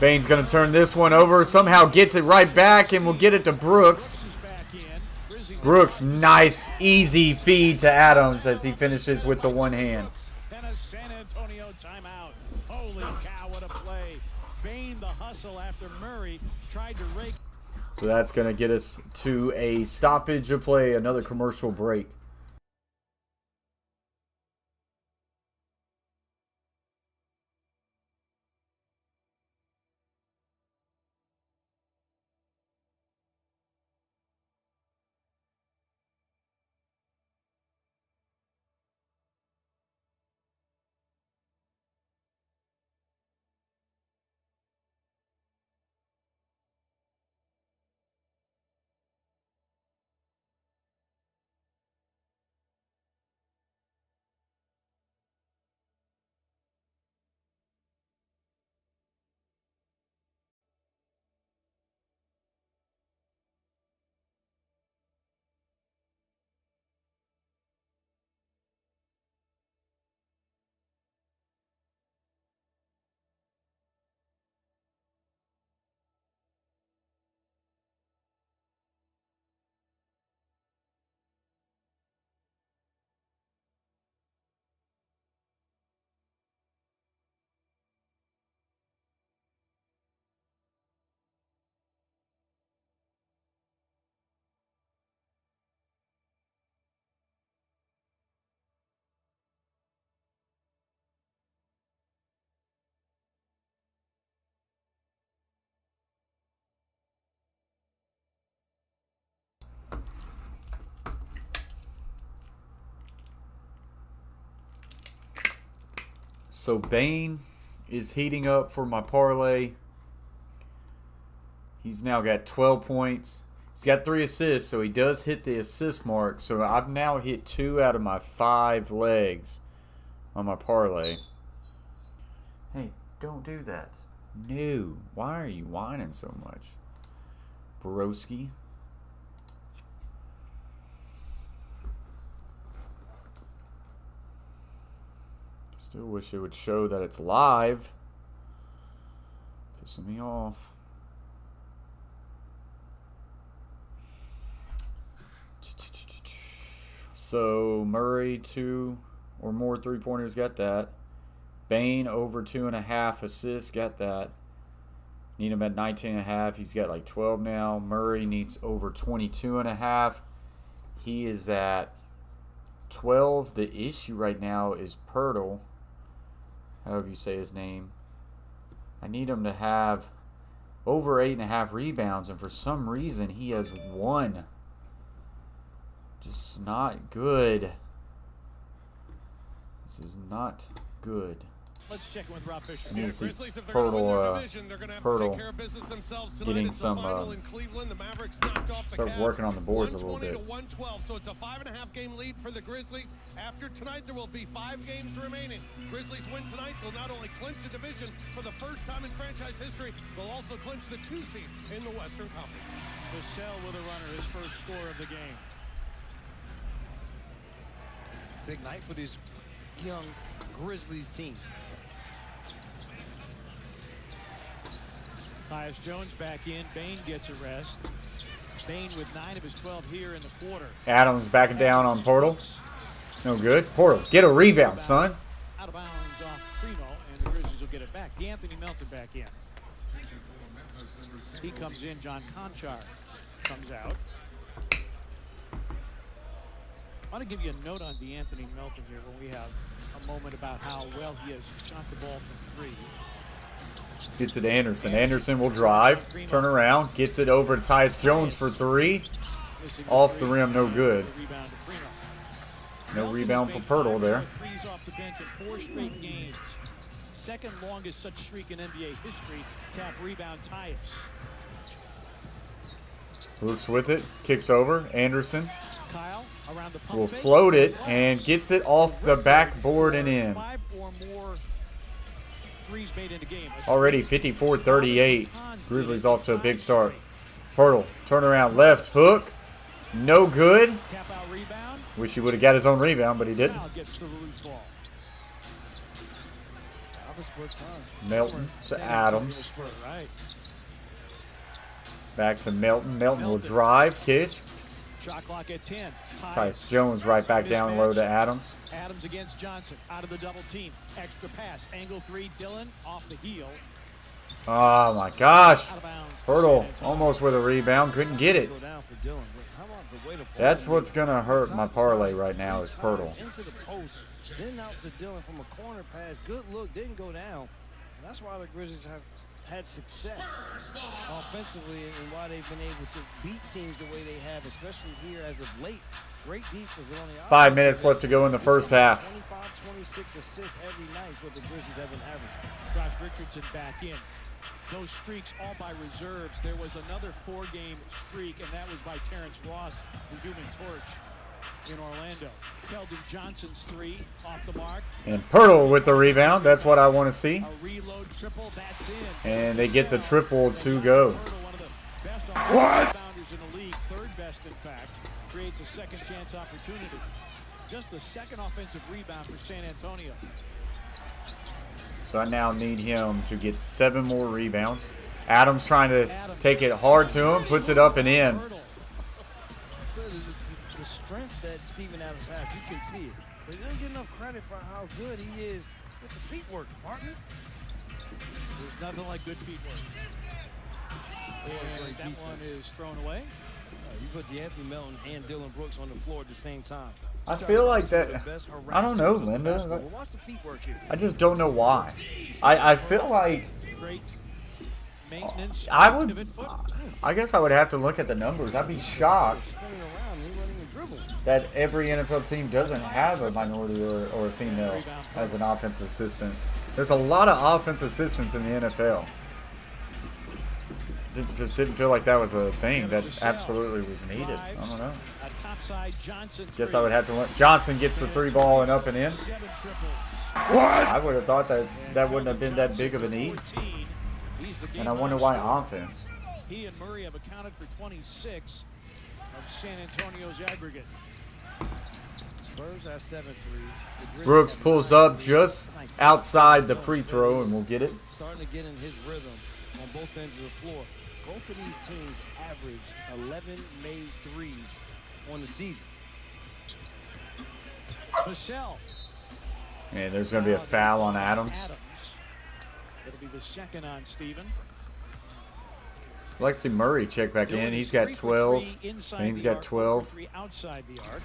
Bain's going to turn this one over. Somehow gets it right back and will get it to Brooks. Is back in. Grizzlies Brooks, nice, easy feed to Adams as he finishes with the one hand. and a San Antonio timeout. Holy cow, what a play. Bain the hustle after Murray tried to rake. So that's going to get us to a stoppage of play, another commercial break. So Bane is heating up for my parlay. He's now got 12 points. He's got 3 assists, so he does hit the assist mark. So I've now hit 2 out of my 5 legs on my parlay. Hey, don't do that. No. Why are you whining so much? Broski. Still wish it would show that it's live. Pissing me off. So Murray 2 or more 3-pointers, got that. Bane over 2.5 assists, got that. Need him at 19.5. He's got like 12 now. Murray needs over 22.5. He is at 12. The issue right now is Pirtle, however you say his name. I need him to have over 8.5 rebounds, and for some reason he has 1. Just not good. This is not good. Let's check in with Rob Fisher. I need to see Grizzlies, if they're gonna win their division, they're gonna have to take care Pirtle of business themselves tonight. getting It's the some, final in Cleveland. The Mavericks knocked off the start Cavs, working on the boards a little 120 bit. to 112, so it's a 5.5 game lead for the Grizzlies. After tonight, there will be 5 games remaining. Grizzlies win tonight, they'll not only clinch the division for the first time in franchise history, they'll also clinch the 2 seed in the Western Conference. Vassell with a runner, his first score of the game. Big night for this young Grizzlies team. Tyus Jones back in. Bane gets a rest. Bane with 9 of his 12 here in the quarter. Adams backing down on Portal. No good. Portal, get a rebound, son. Out of bounds off Primo, and the Grizzlies will get it back. DeAnthony Melton back in. He comes in. John Conchar comes out. I want to give you a note on DeAnthony Melton here when we have a moment about how well he has shot the ball from 3. Gets it to Anderson. Anderson will drive, turn around, gets it over to Tyus Jones for 3. Off the rim, no good. No rebound for Pirtle there. 3s off the bench in 4 straight games. Second longest such streak in NBA history. Tap rebound Tyus. Brooks with it, kicks over. Anderson Kyle around the pump will fake. float it and gets it off the backboard and in. 5 or more 3s made in a game. Already 54-38. Grizzlies off to a big start. Pirtle, turn around, left hook. No good. Tap out rebound. Wish he would have got his own rebound, but he didn't. Kyle gets the loose ball. Melton to Adams. Right. Back to Melton. Melton will drive, kick. Shot clock at 10. Tyus Jones right back down low to Adams. Adams against Johnson. Out of the double team. Extra pass. Angle 3. Dillon off the heel. Oh my gosh. Out of bounds. Pirtle almost with a rebound. Couldn't get it. Go down for Dillon, but how about the way the ball That's what's moved? going to hurt my parlay right now is Pirtle. Into the post, then out to Dillon from a corner pass. Good look, didn't go down. And that's why the Grizzlies have had success offensively and why they've been able to beat teams the way they have, especially here as of late. Great defense. But on the 5 minutes left to go in the first half. 25, 26 assists every night is what the Grizzlies have been averaging. Josh Richardson back in. Those streaks all by reserves. There was another 4-game streak, and that was by Terrence Ross, the Human Torch in Orlando. Keldon Johnson's 3 off the mark. And Pirtle with the rebound. That's what I want to see. A reload triple, that's in. And they get the triple to go. One of the best rebounders in the league, 3rd best in fact, creates a second chance opportunity. Just the 2nd offensive rebound for San Antonio. So I now need him to get 7 more rebounds. Adams trying to take it hard to him, puts it up and in. So the strength that Steven Adams has, you can see it. But he doesn't get enough credit for how good he is with the feet work, partner. There's nothing like good feet work. And that one is thrown away. You put DeAnthony Melton and Dillon Brooks on the floor at the same time. I feel like that. I don't know, Linda. Watch the feet work here. I just don't know why. I feel like Great maintenance. I guess I would have to look at the numbers. I'd be shocked. Spinning around, he running a that every NFL team doesn't have a minority or a female as an offensive assistant. There's a lot of offensive assistants in the NFL. Just didn't feel like that was a thing that absolutely was needed. I don't know. Guess I would have to learn. Johnson gets the 3 ball and up and in. What? I would have thought that wouldn't have been that big of a need. And I wonder why offense. He and Murray have accounted for 26 of San Antonio's aggregate. Spurs have 7-3. Brooks pulls up just outside the free throw and we'll get it. Starting to get in his rhythm on both ends of the floor. Both of these teams average 11 made threes on the season. Vassell. And there's going to be a foul on Adams. It'll be the second on Steven. Lexi Murray check back in. He's got 12. And he's got 12. Outside the arc.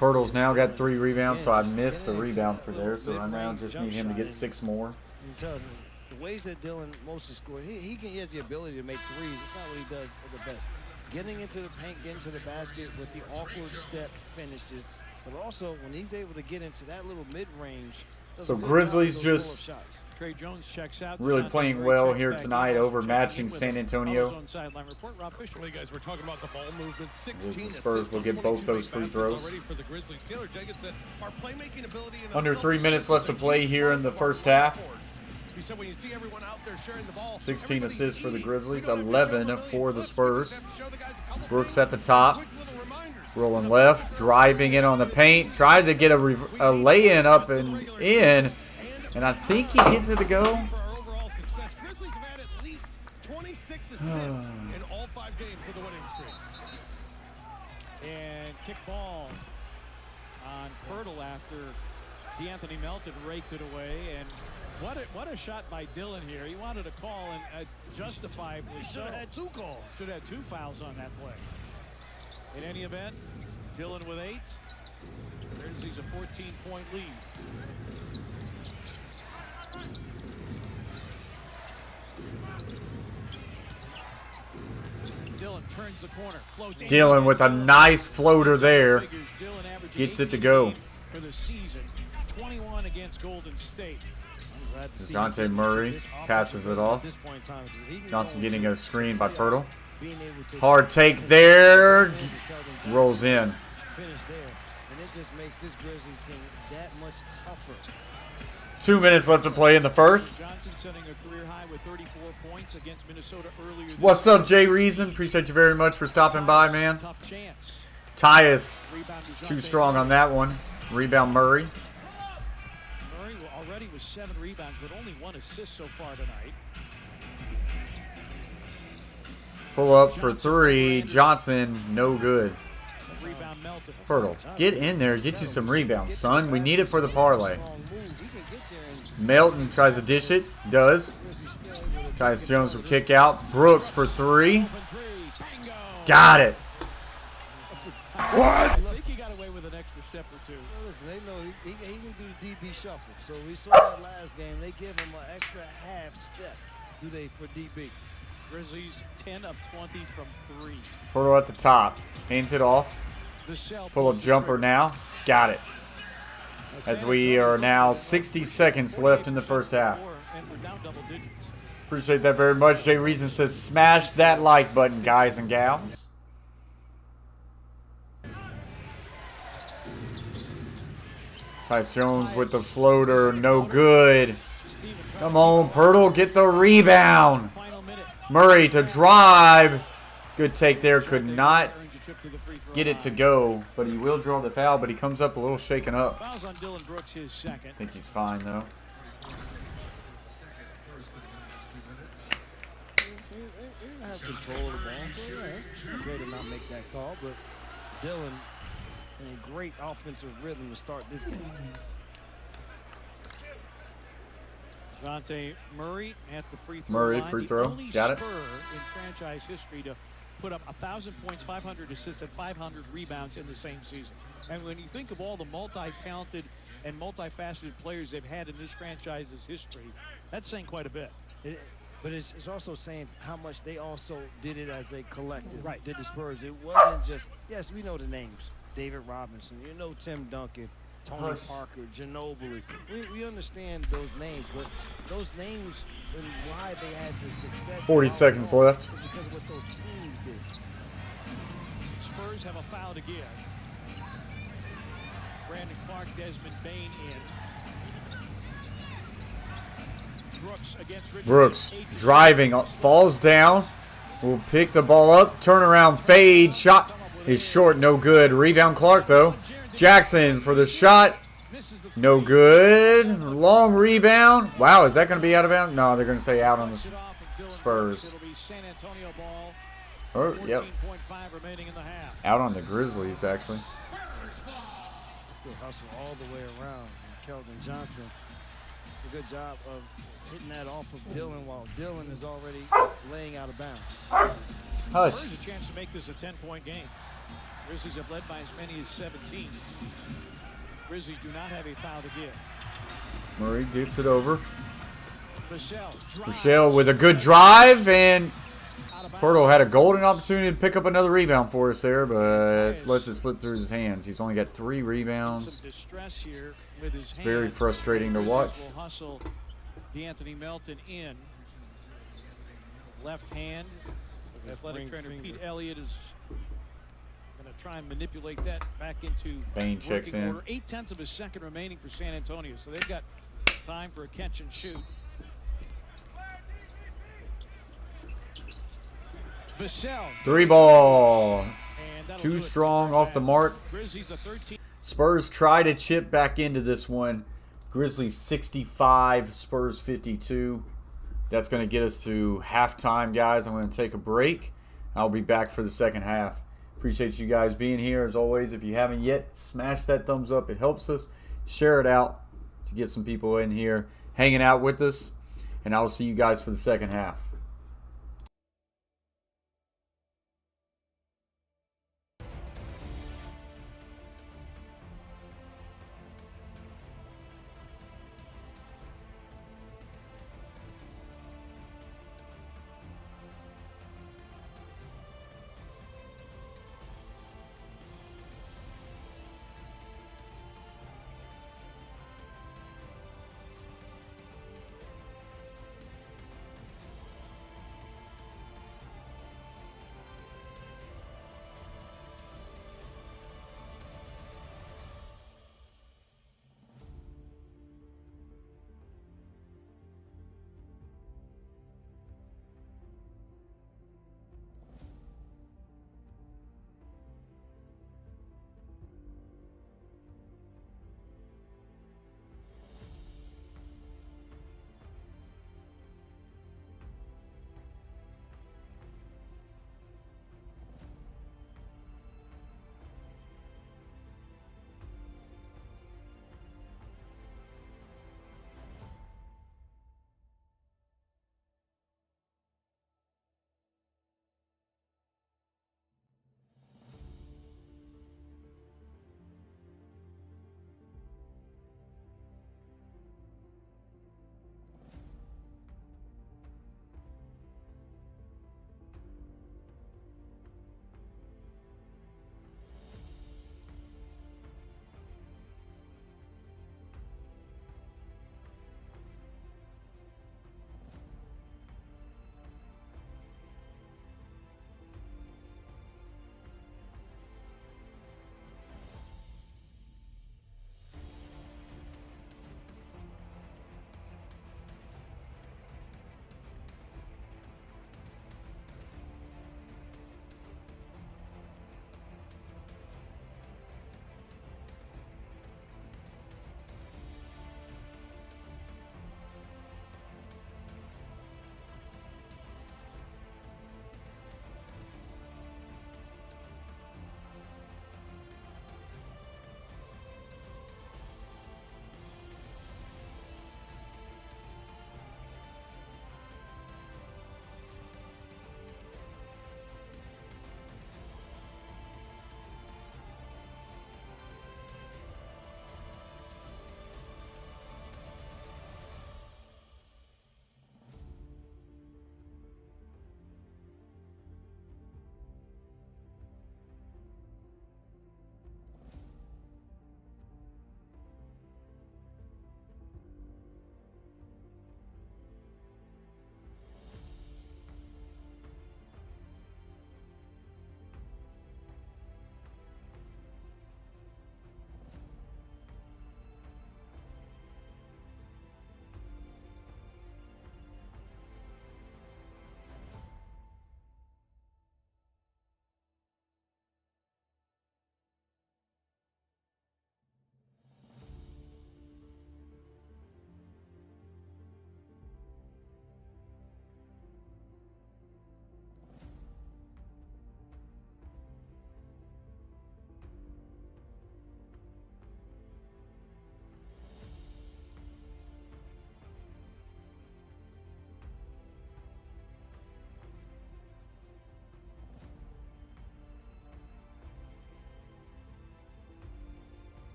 Pirtle's now got 3 rebounds, so I missed the rebound for there. So I now just need him to get 6 more. The ways that Dylan mostly scored, he has the ability to make threes. It's not what he does at the best. Getting into the paint, getting to the basket with the awkward step finishes. But also, when he's able to get into that little mid-range. So Grizzlies just Trey Jones checks out. really playing well here tonight over matching San Antonio. Hey guys, we're talking about the ball movement. 16 The Spurs will get both those free throws. For the Grizzlies. Taylor Jenkins said our playmaking ability Under 3 minutes left to play here in the first half. He said when you see everyone out there sharing the ball, 16 assists for the Grizzlies, 11 for the Spurs. Brooks at the top. Rolling left, driving in on the paint. Tried to get a lay-in up and in. And I think he gets it to go. Grizzlies have had at least 26 assists in all 5 games of the winning streak. And kick ball on Pirtle after D'Anthony Melton raked it away. And what a shot by Dylan here. He wanted a call, and justifiably so. Should have had 2 calls. Should have had 2 fouls on that play. In any event, Dylan with 8. Grizzlies a 14-point lead. Dylan turns the corner, floats. Dylan with a nice floater there. Gets it to go. For the season, 21 against Golden State. Devonte Murray passes it off. Johnson getting a screen by Pirtle. Hard take there. Rolls in. Finish there. And it just makes this Grizzlies team that much tougher. 2 minutes left to play in the first. Johnson setting a career high with 34 points against Minnesota earlier. What's up, Jay Reason? Appreciate you very much for stopping by, man. Tough chance. Tyus, too strong on that one. Rebound Murray. Murray already with 7 rebounds, but only 1 assist so far tonight. Pull up for 3. Johnson, no good. Rebound Melton. Pirtle, get in there. Get you some rebounds, son. We need it for the parlay. Melton tries to dish it. Does. Tyus Jones will kick out. Brooks for 3. Got it. What? I think he got away with an extra step or 2. Listen, they know he can do the DB shuffle. So we saw that last game. They give him an extra half step. Do they for DB? Grizzlies 10 of 20 from 3. Pirtle at the top. Hands it off. Pull up jumper now. Got it. As we are now 60 seconds left in the first half. Appreciate that very much. Jay Reason says smash that like button, guys and gals. Tyus Jones with the floater. No good. Come on, Pirtle. Get the rebound. Murray to drive. Good take there. Could not get it to go, but he will draw the foul, but he comes up a little shaken up. Fouls on Dylan Brooks, his second. I think he's fine, though. He has control of the ball, so yeah, it's okay to not make that call, but Dylan in a great offensive rhythm to start this game. Devonte Murray at the free throw Murray, line. free throw. Got it. Spur in franchise history to put up 1,000 points, 500 assists, and 500 rebounds in the same season. And when you think of all the multi-talented and multifaceted players they've had in this franchise's history, that's saying quite a bit. But it's also saying how much they also did it as a collective. Right. Did the Spurs. It wasn't just, yes, we know the names. David Robinson, you know Tim Duncan, Tony Parker, Ginobili. We understand those names, but those names and why they had the success. 40 seconds left. Is because of what those teams did. Spurs have a foul to give. Brandon Clark, Desmond Bain in. Brooks against Richardson. Brooks driving, falls down. Will pick the ball up. Turnaround fade. Shot is short. No good. Rebound Clark, though. Jackson for the shot. No good. Long rebound. Wow, is that going to be out of bounds? No, they're going to say out on the Spurs. Oh, yep. Out on the Grizzlies, actually. Still hustle all the way around. And Keldon Johnson did a good job of hitting that off of Dillon while Dillon is already laying out of bounds. Hush. Spurs a chance to make this a 10-point game. Grizzlies have led by as many as 17. Grizzlies do not have a foul to give. Murray gets it over. Michelle with a good drive, and Pirtle had a golden opportunity to pick up another rebound for us there, but lets it slip through his hands. He's only got 3 rebounds. It's very frustrating to watch. D'Anthony Melton in. Left hand. Athletic trainer Pete Elliott is going to try and manipulate that back into Bain checks in. order. 8/10 of a second remaining for San Antonio, so they've got time for a catch and shoot. Vassell. 3 ball. Too strong off the mark. Spurs try to chip back into this one. Grizzlies 65, Spurs 52. That's going to get us to halftime, guys. I'm going to take a break. I'll be back for the second half. Appreciate you guys being here. As always, if you haven't yet, smash that thumbs up. It helps us. Share it out to get some people in here hanging out with us. And I'll see you guys for the second half.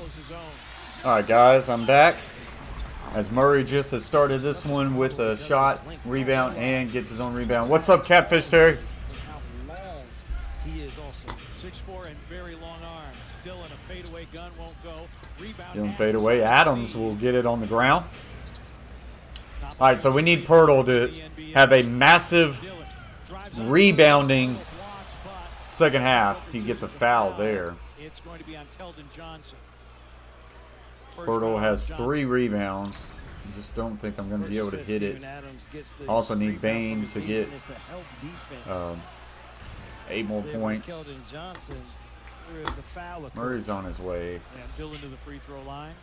follows his own. All right, guys, I'm back. As Murray just has started this one with a shot, rebound, and gets his own rebound. What's up, Catfish Terry? How long he is also. 6'4" and very long arms. Dylan, a fadeaway gun won't go. Rebound. Doing fadeaway. Adams will get it on the ground. All right, so we need Pirtle to have a massive rebounding second half. He gets a foul there. It's going to be on Keldon Johnson. Pirtle has 3 rebounds. I just don't think I'm going to be able to hit it. I also need Bain to get 8 more points. Murray's on his way. And Dylan to the free throw line.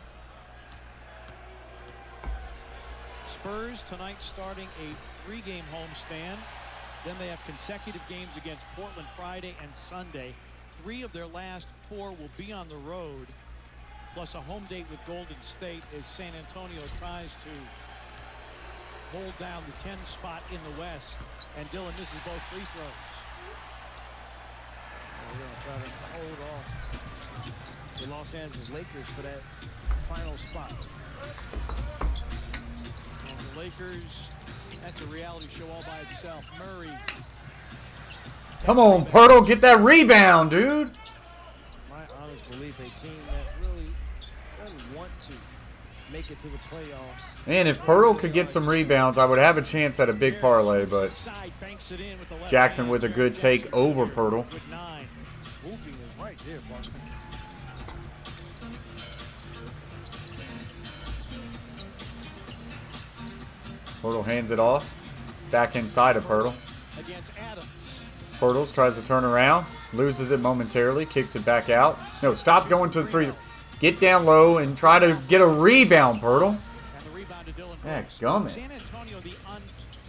Spurs tonight starting a 3-game homestand. Then they have consecutive games against Portland Friday and Sunday. 3 of their last 4 will be on the road, plus a home date with Golden State as San Antonio tries to hold down the 10 spot in the West. And Dylan misses both free throws. We're going to try to hold off the Los Angeles Lakers for that final spot. And the Lakers, that's a reality show all by itself. Murray. Come on, Pirtle, get that rebound, dude. My honest belief, a team that really doesn't want to make it to the playoffs. And if Pirtle could get some rebounds, I would have a chance at a big parlay, but Jackson with a good take over Pirtle. Swooping is right there, Barkley. Pirtle hands it off. Back inside of Pirtle. Against Adams. Pirtles tries to turn around. Loses it momentarily. Kicks it back out. No, stop going to the 3. Get down low and try to get a rebound, Pirtle. And the rebound to Dylan Brooks. Gummit. San Antonio, the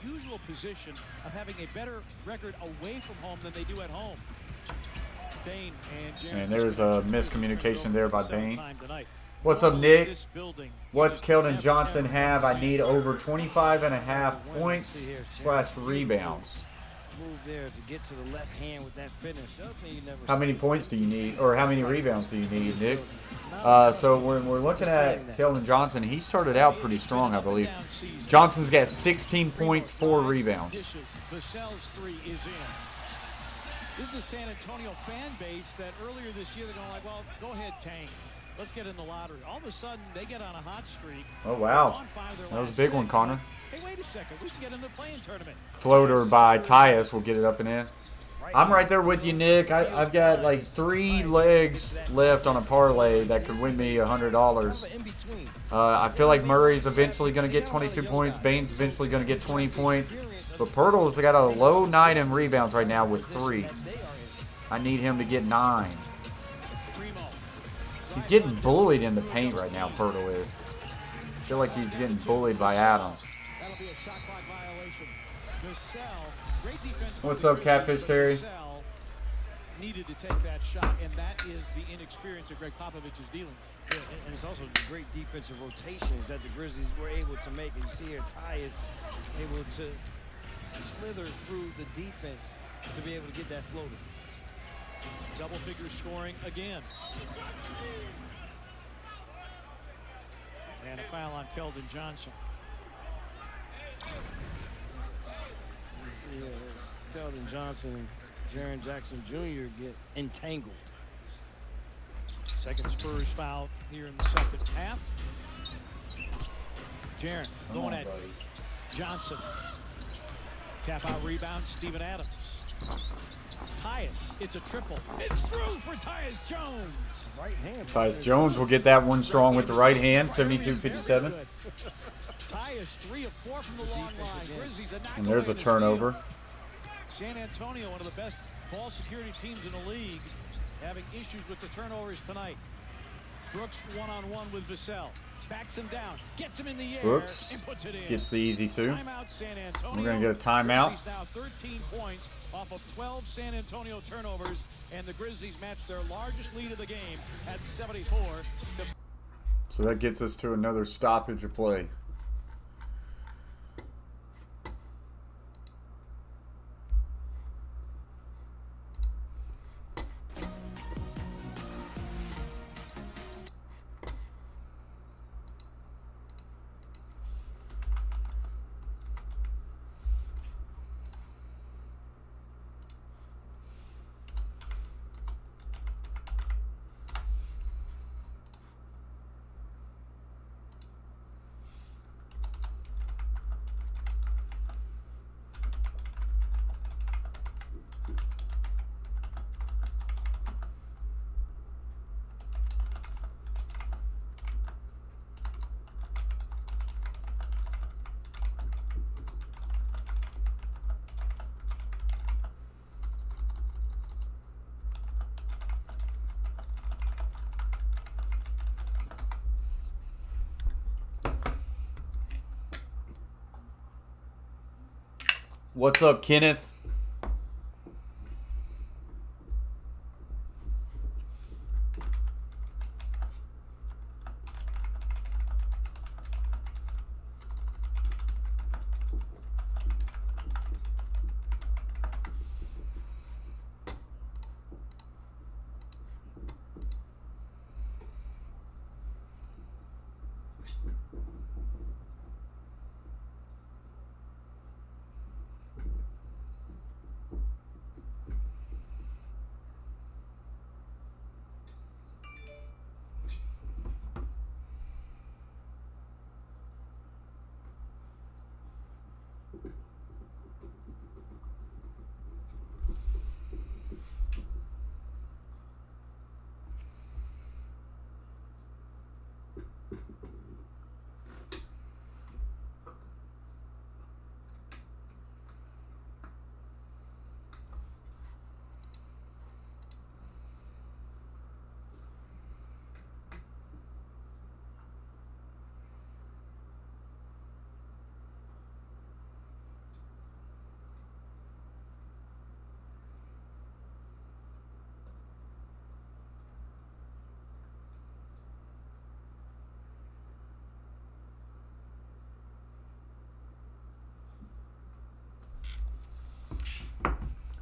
unusual position of having a better record away from home than they do at home. Bain and there's a miscommunication there by Bain. What's up, Nick? What's Keldon Johnson have? I need over 25.5 points / rebounds. Move there to get to the left hand with that finish. How many points do you need, or how many rebounds do you need, Nick? So when we're looking at Keldon Johnson, he started out pretty strong, I believe. Johnson's got 16 points, 4 rebounds. Vassell's 3 is in. This is a San Antonio fan base that earlier this year they're going like, well, go ahead, tank. Let's get in the lottery. All of a sudden, they get on a hot streak. Oh, wow. That was a big one, Connor. Hey, wait a second. We can get in the playing tournament. Floater by Tyus will get it up and in. I'm right there with you, Nick. I've got like 3 legs left on a parlay that could win me $100. I feel like Murray's eventually going to get 22 points. Bain's eventually going to get 20 points. But Pirtle's got a low night in rebounds right now with 3. I need him to get 9. He's getting bullied in the paint right now, Pirtle is. I feel like he's getting bullied by Adams. What's up, Catfish Terry? Needed to take that shot, and that is the inexperience that Greg Popovich is dealing with. Yeah, and it's also great defensive rotations that the Grizzlies were able to make. And you see here, Ty is able to slither through the defense to be able to get that floater. Double figure scoring again. And a foul on Keldon Johnson. You see, Keldon Johnson and Jaren Jackson Jr. get entangled. Second Spurs foul here in the second half. Jaren going at Johnson. Tap out rebound, Steven Adams. Tyus, it's a triple. It's through for Tyus Jones. Right hand. Tyus Jones will get that one strong with the right hand, 72-57. Tyus 3 of 4 from the long line. Grizzlies And there's a turnover. San Antonio, one of the best ball security teams in the league, having issues with the turnovers tonight. Brooks one-on-one with Vassell. Backs him down, gets him in the air, Brooks and puts it in. gets the easy 2. Timeout, San Antonio. We're going to get a timeout. Grizzlies now 13 points off of 12 San Antonio turnovers, and the Grizzlies match their largest lead of the game at 74. So that gets us to another stoppage of play. What's up, Kenneth?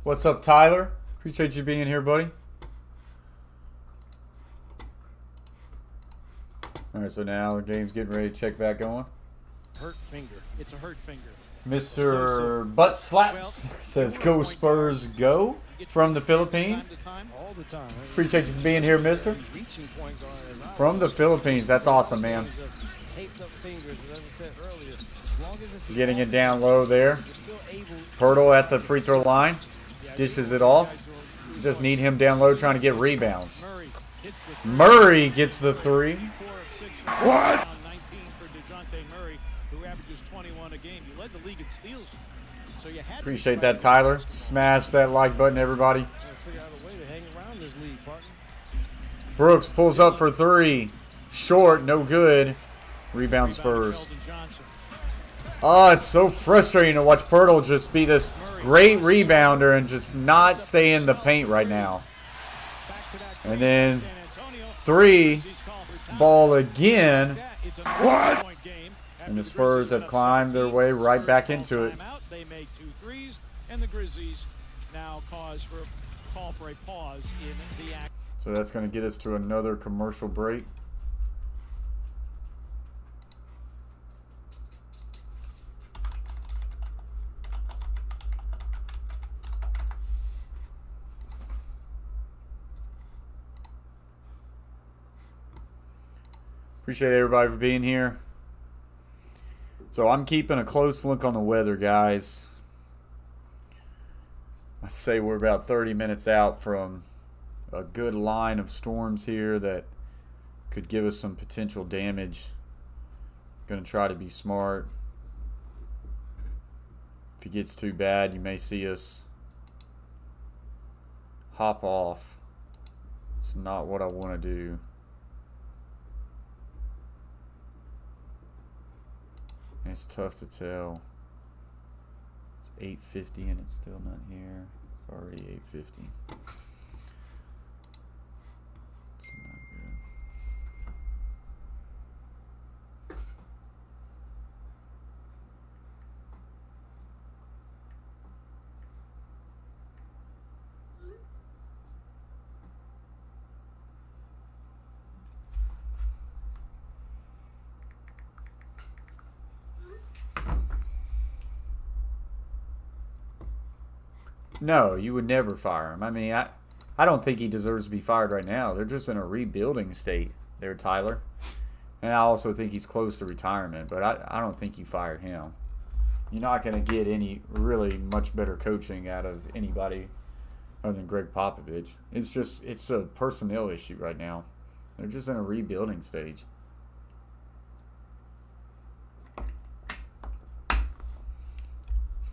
What's up, Tyler? Appreciate you being here, buddy. All right, so now the game's getting ready to check back on. Hurt finger. It's a hurt finger. Mr. Butt Slaps says, "Go Spurs, go!" from the Philippines. All the time. Appreciate you being here, mister. Reaching points are as From the Philippines. That's awesome, man. Taped up fingers, as I said earlier. As long as it's Getting it down low there. you're still able Pirtle at the free throw line. Dishes it off. Just need him down low trying to get rebounds. Murray gets the three. What? 19 for Devonte Murray, who averages 21 a game. You led the league in steals, so you had to Appreciate that, Tyler. Smash that like button, everybody. to figure out a way to hang around this league, partner. Brooks pulls up for three. Short, no good. Rebound Spurs. Sheldon Johnson. Oh, it's so frustrating to watch Pirtle just be this great rebounder and just not stay in the paint right now. And then San Antonio. three, He's called for time. ball again. It's a 9-point game. And the Spurs have climbed their way right back into it. Timeout. They make 2 threes, and the Grizzlies now call for a pause in the act. So that's going to get us to another commercial break. Appreciate everybody for being here. So I'm keeping a close look on the weather, guys. I say we're about 30 minutes out from a good line of storms here that could give us some potential damage. Going to try to be smart. If it gets too bad, you may see us hop off. It's not what I want to do. It's tough to tell. It's 8:50 and it's still not here. It's already 8:50. It's not good. No, you would never fire him. I mean, I don't think he deserves to be fired right now. They're just in a rebuilding state there, Tyler. And I also think he's close to retirement, but I don't think you fire him. You're not going to get any really much better coaching out of anybody other than Greg Popovich. It's a personnel issue right now. They're just in a rebuilding stage. That's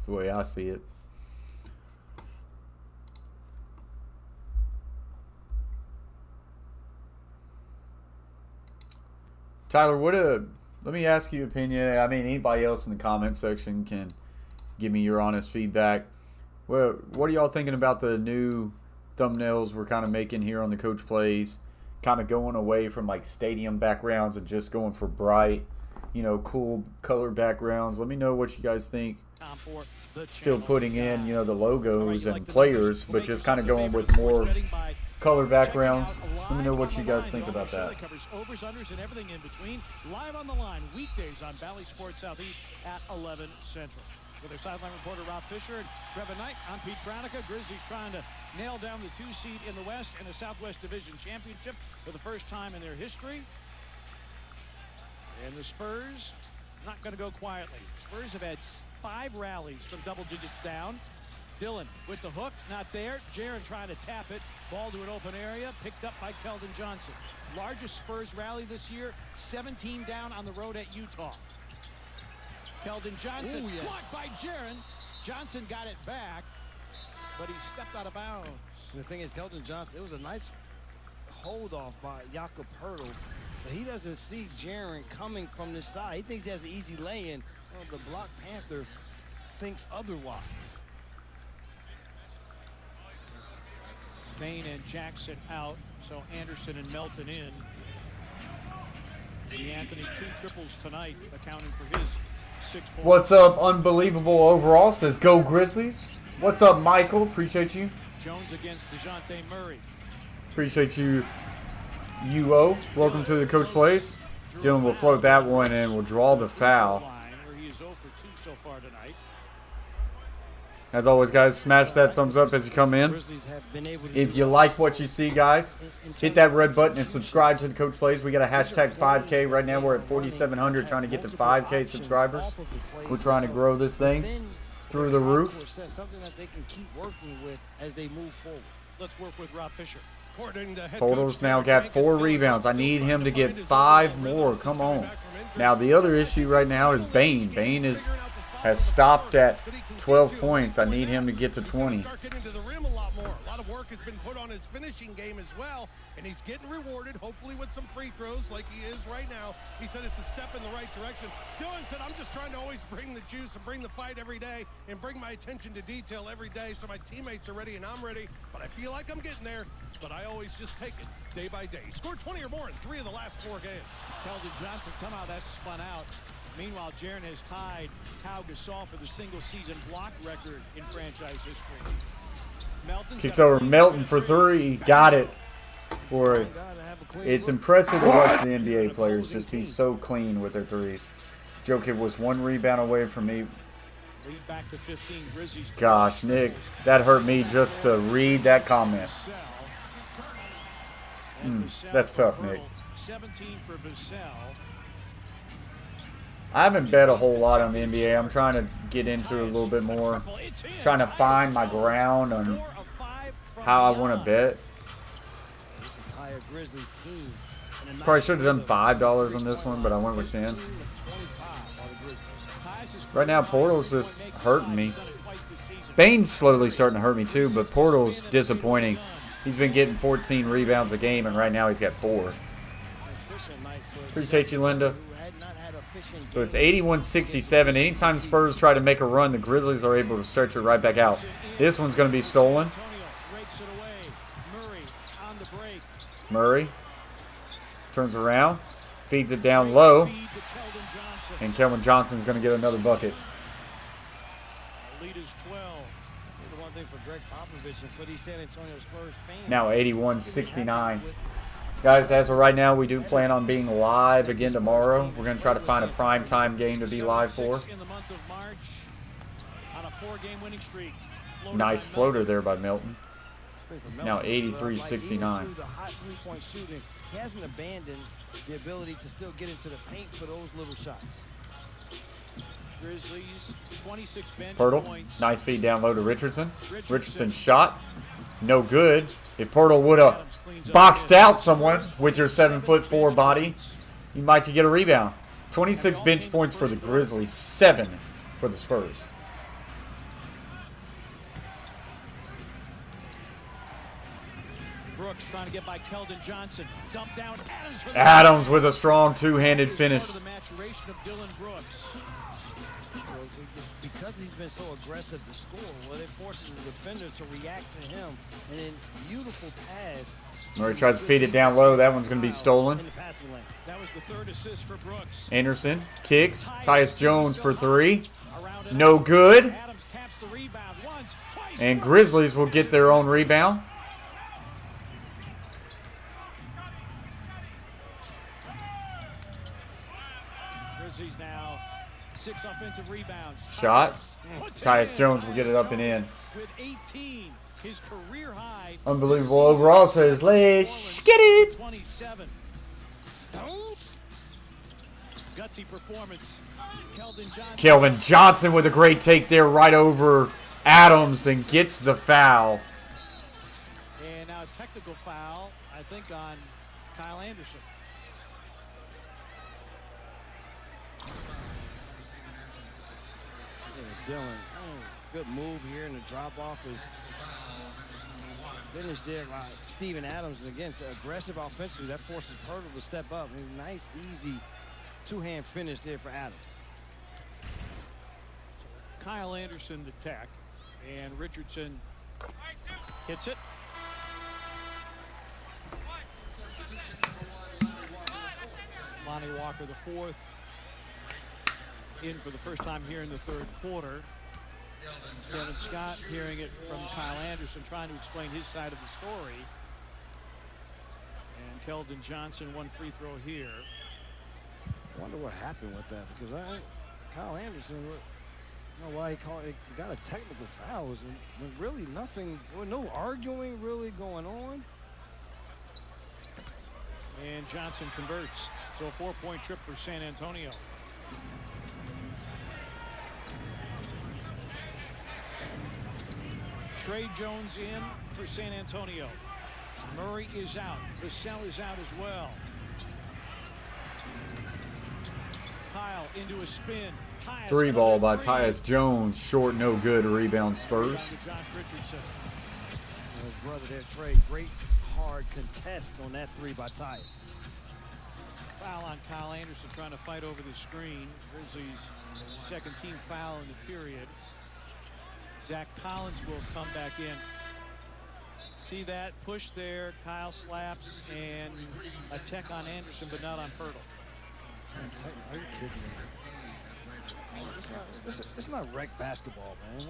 the way I see it. Tyler, let me ask you your opinion. I mean, anybody else in the comment section can Give me your honest feedback. Well, what are y'all thinking about the new thumbnails we're kind of making here on the Coach Plays? Kind of going away from like stadium backgrounds and just going for bright, you know, cool color backgrounds. Let me know what you guys think. Still putting in, you know, the logos and players, but just kind of going with more color backgrounds. Let me know what you guys think about that. Covers overs, unders, and everything in between. Live on the line weekdays on Valley Sports Southeast at 11 Central. With our sideline reporter Rob Fisher and Trevor Knight, I'm Pete Pranica. Grizzlies trying to nail down the 2 seed in the West in a Southwest Division Championship for the first time in their history. And the Spurs not going to go quietly. Spurs have had 5 rallies from double digits down. Dillon with the hook, not there. Jaren trying to tap it. Ball to an open area, picked up by Keldon Johnson. Largest Spurs rally this year, 17 down on the road at Utah. Keldon Johnson, blocked by Jaren. Johnson got it back, but he stepped out of bounds. The thing is, Keldon Johnson, it was a nice hold off by Jakob Poeltl, but he doesn't see Jaren coming from this side. He thinks he has an easy lay-in. Well, the Black Panther thinks otherwise. Bain and Jackson out, so Anderson and Melton in. Anthony 2 triples tonight, accounting for his 6 points. What's up, unbelievable overall, says Go Grizzlies. What's up, Michael? Appreciate you. Jones against Devonte Murray. Appreciate you, UO. Welcome to the Coach Plays. Dylan will float that one and will draw the foul. Where he is 0 for 2 so far tonight. As always, guys, smash that thumbs up as you come in. If you like what you see, guys, hit that red button and subscribe to the Coach Plays. We got a hashtag 5K. Right now we're at 4,700 trying to get to 5K subscribers. We're trying to grow this thing through the roof. Something that they can keep working with as they move forward. Let's work with Rob Fisher. Poeltl's now got 4 rebounds. I need him to get 5 more. Come on. Now, the other issue right now is Bain. Bain has stopped at 12 points. I need him to get to 20. A lot of work has been put on his finishing game as well, and he's getting rewarded, hopefully with some free throws like he is right now. He said it's a step in the right direction. Dylan said, I'm just trying to always bring the juice and bring the fight every day and bring my attention to detail every day so my teammates are ready and I'm ready, but I feel like I'm getting there, but I always just take it day by day. He scored 20 or more in 3 of the last 4 games. Keldon Johnson, somehow that's spun out. Meanwhile, Jaren has tied Pau Gasol for the single-season block record in franchise history. Kicks over Melton for 3. Got it. Boy, it's impressive to watch the NBA players just be so clean with their threes. Jokic was 1 rebound away from me. Lead back to 15. Grizzlies. Gosh, Nick, that hurt me just to read that comment. That's tough, Nick. 17 for Vassell. I haven't bet a whole lot on the NBA. I'm trying to get into it a little bit more. Trying to find my ground on how I want to bet. Probably should have done $5 on this one, but I went with 10. Right now, Poeltl's just hurting me. Bain's slowly starting to hurt me too, but Poeltl's disappointing. He's been getting 14 rebounds a game, and right now he's got 4. Appreciate you, Linda. So it's 81-67. Anytime Spurs try to make a run, the Grizzlies are able to stretch it right back out. This one's going to be stolen. Murray turns around, feeds it down low, and Keldon Johnson's going to get another bucket. Lead is 12. The one thing for Greg Popovich and for these San Antonio Spurs fans. Now 81-69. Guys, as of right now, we do plan on being live again tomorrow. We're going to try to find a primetime game to be live for. Nice floater there by Melton. Now 83-69. He hasn't abandoned the ability to still get into the paint for those little shots. Grizzlies, 26 bench Poeltl, points. nice feed down low to Richardson. Richardson shot, no good. If Poeltl would have boxed out someone with your 7'4" body, you might could get a rebound. 26 bench points for the Grizzlies, 7 for the Spurs. Brooks trying to get by Keldon Johnson. Dump down Adams. Adams with a strong two-handed finish. The maturation of Dylan Brooks. Because he's been so aggressive to score, well, it forces the defender to react to him. And then beautiful pass. Murray tries to feed it down low. That one's going to be stolen. That was the third assist for Brooks. Anderson kicks. Tyus Jones for three. No good. Adams taps the rebound once, twice. And Grizzlies will get their own rebound. Grizzlies now 6 offensive rebounds. Shot. Tyus Jones will get it up and in. With 18, his career high. Unbelievable overall, says let's get it. 27. Stones. Gutsy performance. Kelvin Johnson with a great take there right over Adams and gets the foul. And now a technical foul, I think, on Kyle Anderson. Dylan, good move here, and the drop-off is finished there by Steven Adams. And again, so aggressive offensively, that forces Pirtle to step up. And nice, easy two-hand finish there for Adams. Kyle Anderson to tech, and Richardson hits it. Lonnie Walker, the fourth, in for the first time here in the third quarter. Kevin Scott hearing it from Kyle Anderson, trying to explain his side of the story. And Keldon Johnson, one free throw here. I wonder what happened with that, because Kyle Anderson, I don't know why he got a technical foul. When really nothing, no arguing really going on. And Johnson converts. So a 4-point trip for San Antonio. Trey Jones in for San Antonio. Murray is out. Vassell is out as well. Kyle into a spin. Tyus, Three ball by three. Tyus Jones. Short, no good. Rebound Spurs. Josh Richardson. His brother there, Trey, great hard contest on that three by Tyus. Foul on Kyle Anderson trying to fight over the screen. Grizzlies second team foul in the period. Zach Collins will come back in. See that push there. Kyle slaps and a tech on Anderson, but not on Pirtle. Are you kidding me? It's not rec basketball, man.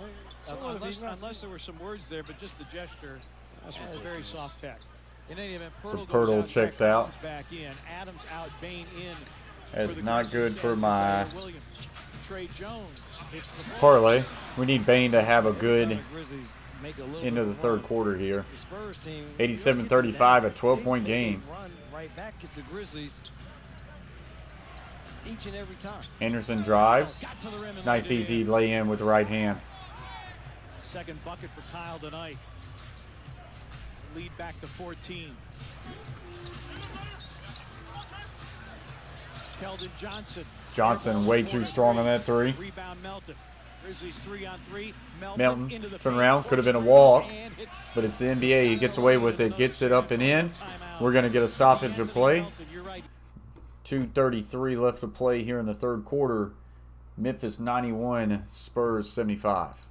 Unless there were some words there, but just the gesture. That's a very soft tech. In any event, So Pirtle, Pirtle goes out, checks Zach out. Collins back in. Adams out, Bain in. That's for the not good Grizzlies for as my Isaiah Williams. Trey Jones hits the ball. parlay. We need Bain to have a good Grizzlies make a little into bit the of a third run. quarter here. The Spurs team 87-35, a 12-point they game. Run right back at the Grizzlies each and every time. Anderson drives. Got to the rim and Nice laid it easy in. lay in with the right hand. Second bucket for Kyle tonight. Lead back to 14. Keldon Johnson. Johnson way too strong on that three. Rebound Melton. Grizzlies 3-on-3. Melton, into the turn paint, around, could have been a forced walk, and hits but it's the NBA. He gets away with it, gets it up and in. We're going to get a stoppage of play. Melton, you're right. 2:33 left to play here in the third quarter. Memphis 91, Spurs 75.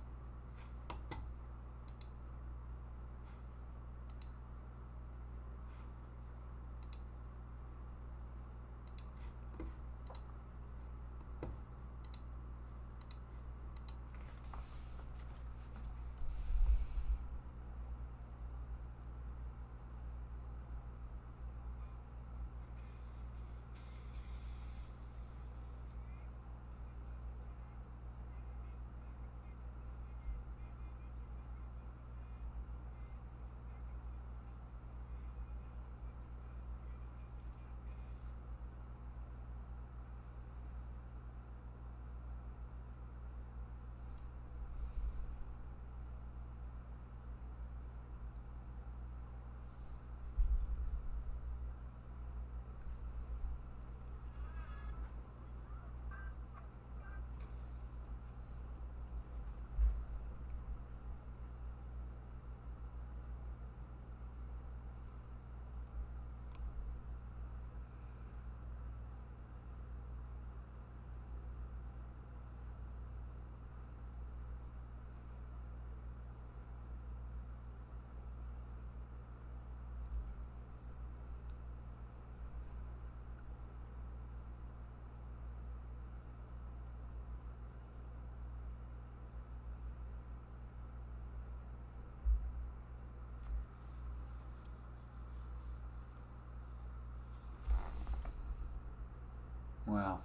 Wow.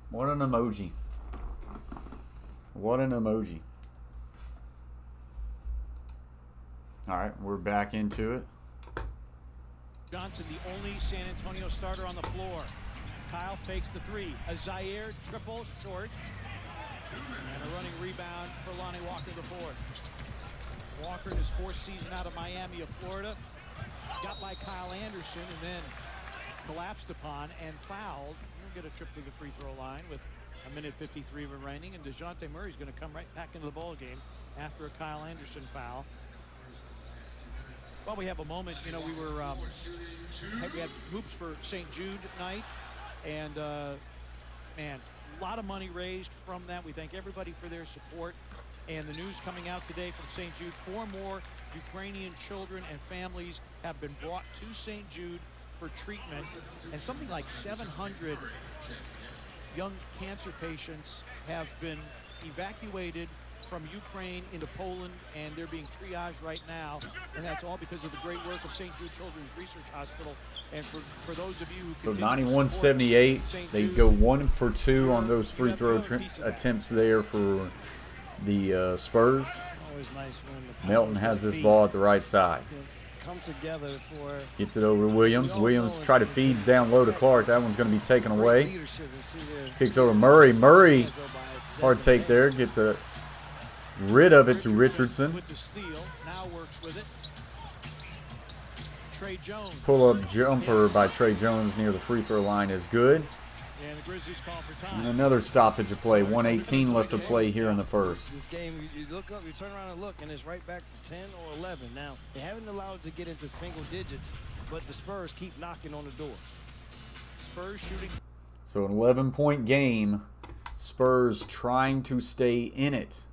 What an emoji. What an emoji. All right, we're back into it. Johnson, the only San Antonio starter on the floor. Kyle fakes the three. A Zaire triple short. And a running rebound for Lonnie Walker the fourth. Walker in his fourth season out of Miami of Florida. Got by Kyle Anderson and then collapsed upon and fouled. He'll get a trip to the free throw line with a minute 53 remaining. And Devonte Murray is going to come right back into the ball game after a Kyle Anderson foul. Well, we have a moment, you know, we had hoops for St. Jude night, and man, a lot of money raised from that. We thank everybody for their support. And the news coming out today from St. Jude, 4 more Ukrainian children and families have been brought to St. Jude for treatment, and something like 700 young cancer patients have been evacuated from Ukraine into Poland, and they're being triaged right now, and that's all because of the great work of St. Jude Children's Research Hospital. And for those of you who so 91-78, they go 1 for 2 on those free throw attempts there for the Spurs. Always nice when the Melton has this ball at the right side. Come together for Gets it over to Williams. Williams try to feeds down low to Clark. That one's going to be taken away. Kicks over Murray. Murray, hard take there. Gets rid of it to Richardson. with the steal, now works with it. Trey Jones. Pull-up jumper by Trey Jones near the free throw line is good. And the Grizzlies call for time. And another stoppage of play. 1:18 left to play here in the first. This game, you look up, you turn around and look, and it's right back to 10 or 11. Now, they haven't allowed it to get into single digits, but the Spurs keep knocking on the door. Spurs shooting. So an 11-point game. Spurs trying to stay in it.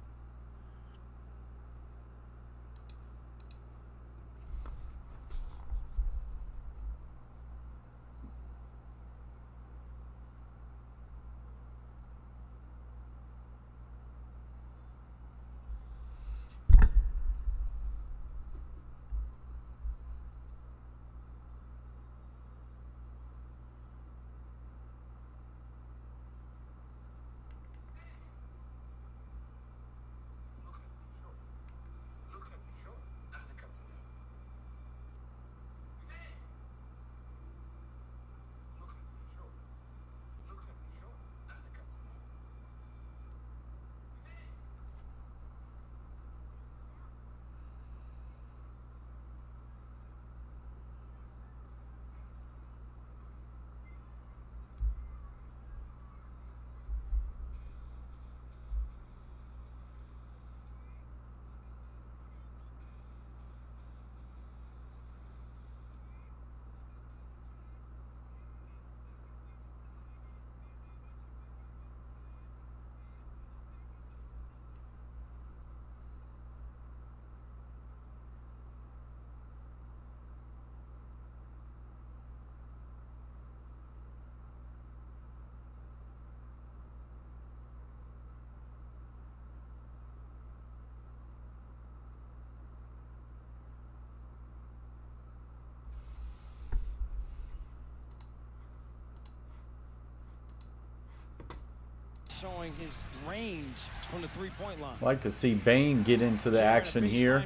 Showing his range from the three-point line. Like to see Bain get into the action here.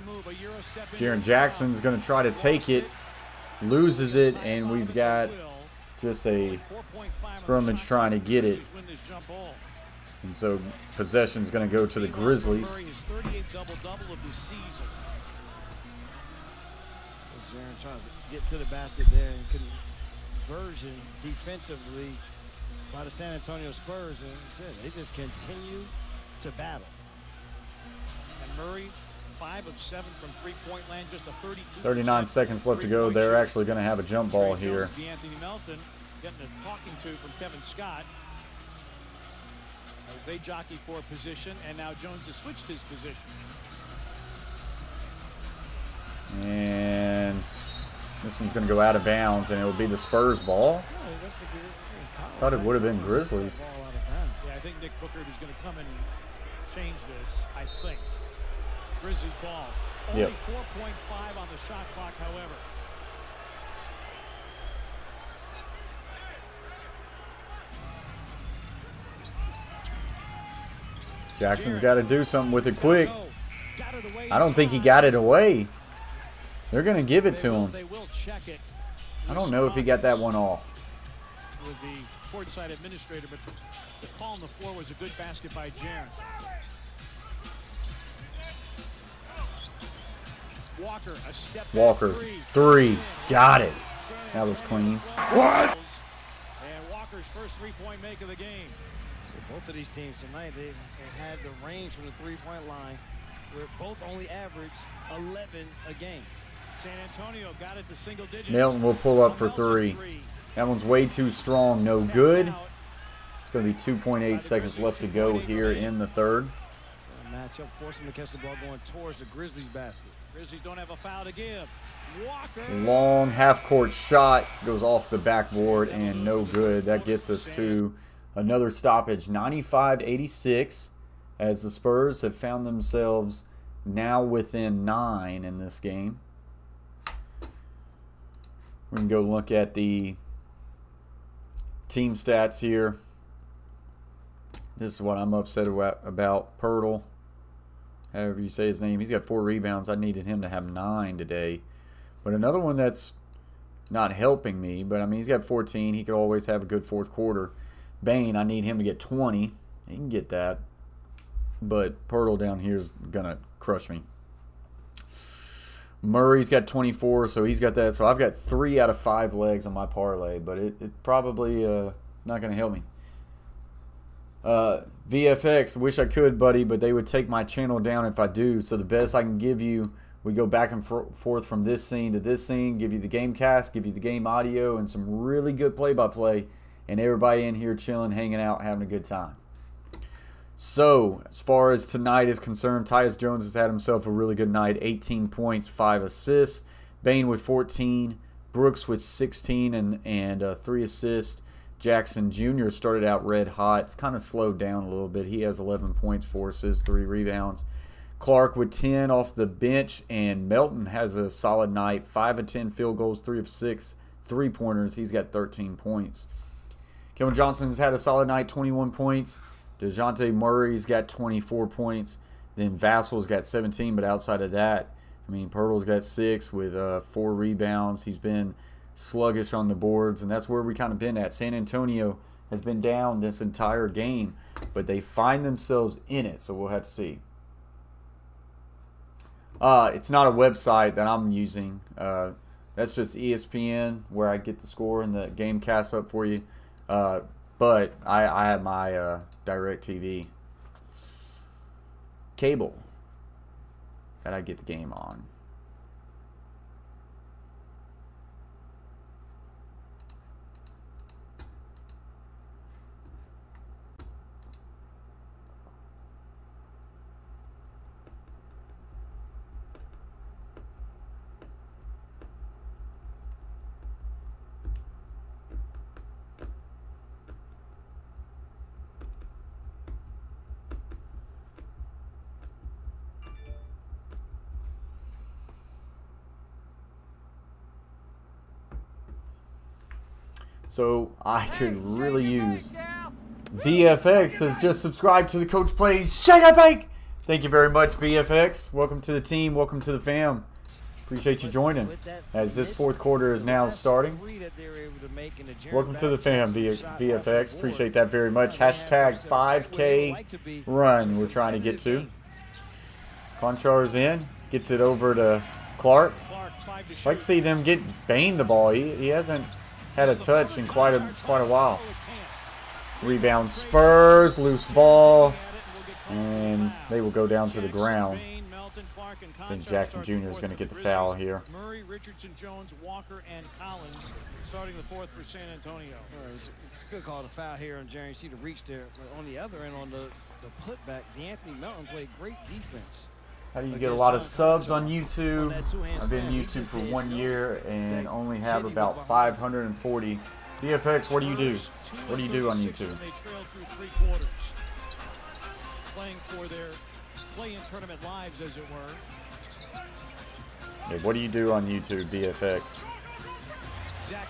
Jaren Jackson's going to try to take it, loses it, and we've got just a scrimmage trying to get it. And so possession's going to go to the Grizzlies. Jaren trying to get to the basket there and conversion defensively by the San Antonio Spurs, and said they just continue to battle. And Murray, 5 of 7 from three-point land, just a 32. 39 seconds left to go. They're actually going to have a jump ball here. Anthony Melton getting a talking to from Kevin Scott as they jockey for position, and now Jones has switched his position. And this one's going to go out of bounds, and it'll be the Spurs ball. Thought it would have been Grizzlies. Yeah, I think Nick Booker is going to come in and change this, I think. Grizzlies ball. Only 4.5 on the shot clock, however. Jackson's got to do something with it quick. Got it away. I don't think he got it away. They're going to give it to him. They will check it. I don't know if he got that one off. With the courtside administrator, but the call on the floor was a good basket by Jaren. Walker, a step back Walker, three. Got it. That was clean. What? And Walker's first three-point make of the game. Both of these teams tonight, they had the range from the three-point line where both only averaged 11 a game. San Antonio got it to single digits. Milton will pull up for three. That one's way too strong. No good. It's going to be 2.8 seconds left to go here in the third. Matchup, force him to catch the ball going towards the Grizzlies basket. Grizzlies don't have a foul to give. Walker. Long half-court shot goes off the backboard and no good. That gets us to another stoppage, 95-86, as the Spurs have found themselves now within 9 in this game. We can go look at the team stats here. This is what I'm upset about. Pirtle, however you say his name, he's got 4 rebounds. I needed him to have 9 today. But another one that's not helping me, but I mean, he's got 14. He could always have a good fourth quarter. Bane, I need him to get 20. He can get that. But Pirtle down here is going to crush me. Murray's got 24, so he's got that. So I've got 3 out of 5 legs on my parlay, but it probably not going to help me. VFX, wish I could, buddy, but they would take my channel down if I do. So the best I can give you, we go back and forth from this scene to this scene, give you the game cast, give you the game audio, and some really good play-by-play, and everybody in here chilling, hanging out, having a good time. So, as far as tonight is concerned, Tyus Jones has had himself a really good night. 18 points, 5 assists. Bane with 14. Brooks with 16 and 3 assists. Jackson Jr. started out red hot. It's kind of slowed down a little bit. He has 11 points, 4 assists, 3 rebounds. Clark with 10 off the bench. And Melton has a solid night. 5 of 10 field goals, 3 of 6 3-pointers. He's got 13 points. Kevin Johnson's had a solid night, 21 points. Devonte Murray's got 24 points. Then Vassal's got 17, but outside of that, I mean, Pirtle's got 6 with 4 rebounds. He's been sluggish on the boards, and that's where we kind of been at. San Antonio has been down this entire game, but they find themselves in it, so we'll have to see. It's not a website that I'm using. That's just ESPN, where I get the score and the game cast up for you. But I have my DirecTV cable that I get the game on. So I could really use VFX has just subscribed to the Coach Plays Shake Up Bake. Thank you very much, VFX. Welcome to the team. Welcome to the fam. Appreciate you joining as this fourth quarter is now starting. Welcome to the fam, VFX. Appreciate that very much. Hashtag 5K run we're trying to get to. Conchar's in. Gets it over to Clark. I'd like to see them get Bane the ball. He hasn't had a touch in quite a while. Rebound Spurs, loose ball, and they will go down to the ground. I think Jackson Jr. is going to get the foul here. Murray, Richardson, Jones, Walker, and Collins starting the fourth for San Antonio. It's a good call to foul here on Jerry. You see the reach there. But on the other end, on the putback, D'Anthony Melton played great defense. How do you get a lot of subs on YouTube? I've been on YouTube for 1 year and only have about 540. VFX, what do you do? What do you do on YouTube? They trailed through 3 quarters, playing for their play-in tournament lives, as it were. Hey, what do you do on YouTube, VFX? Zach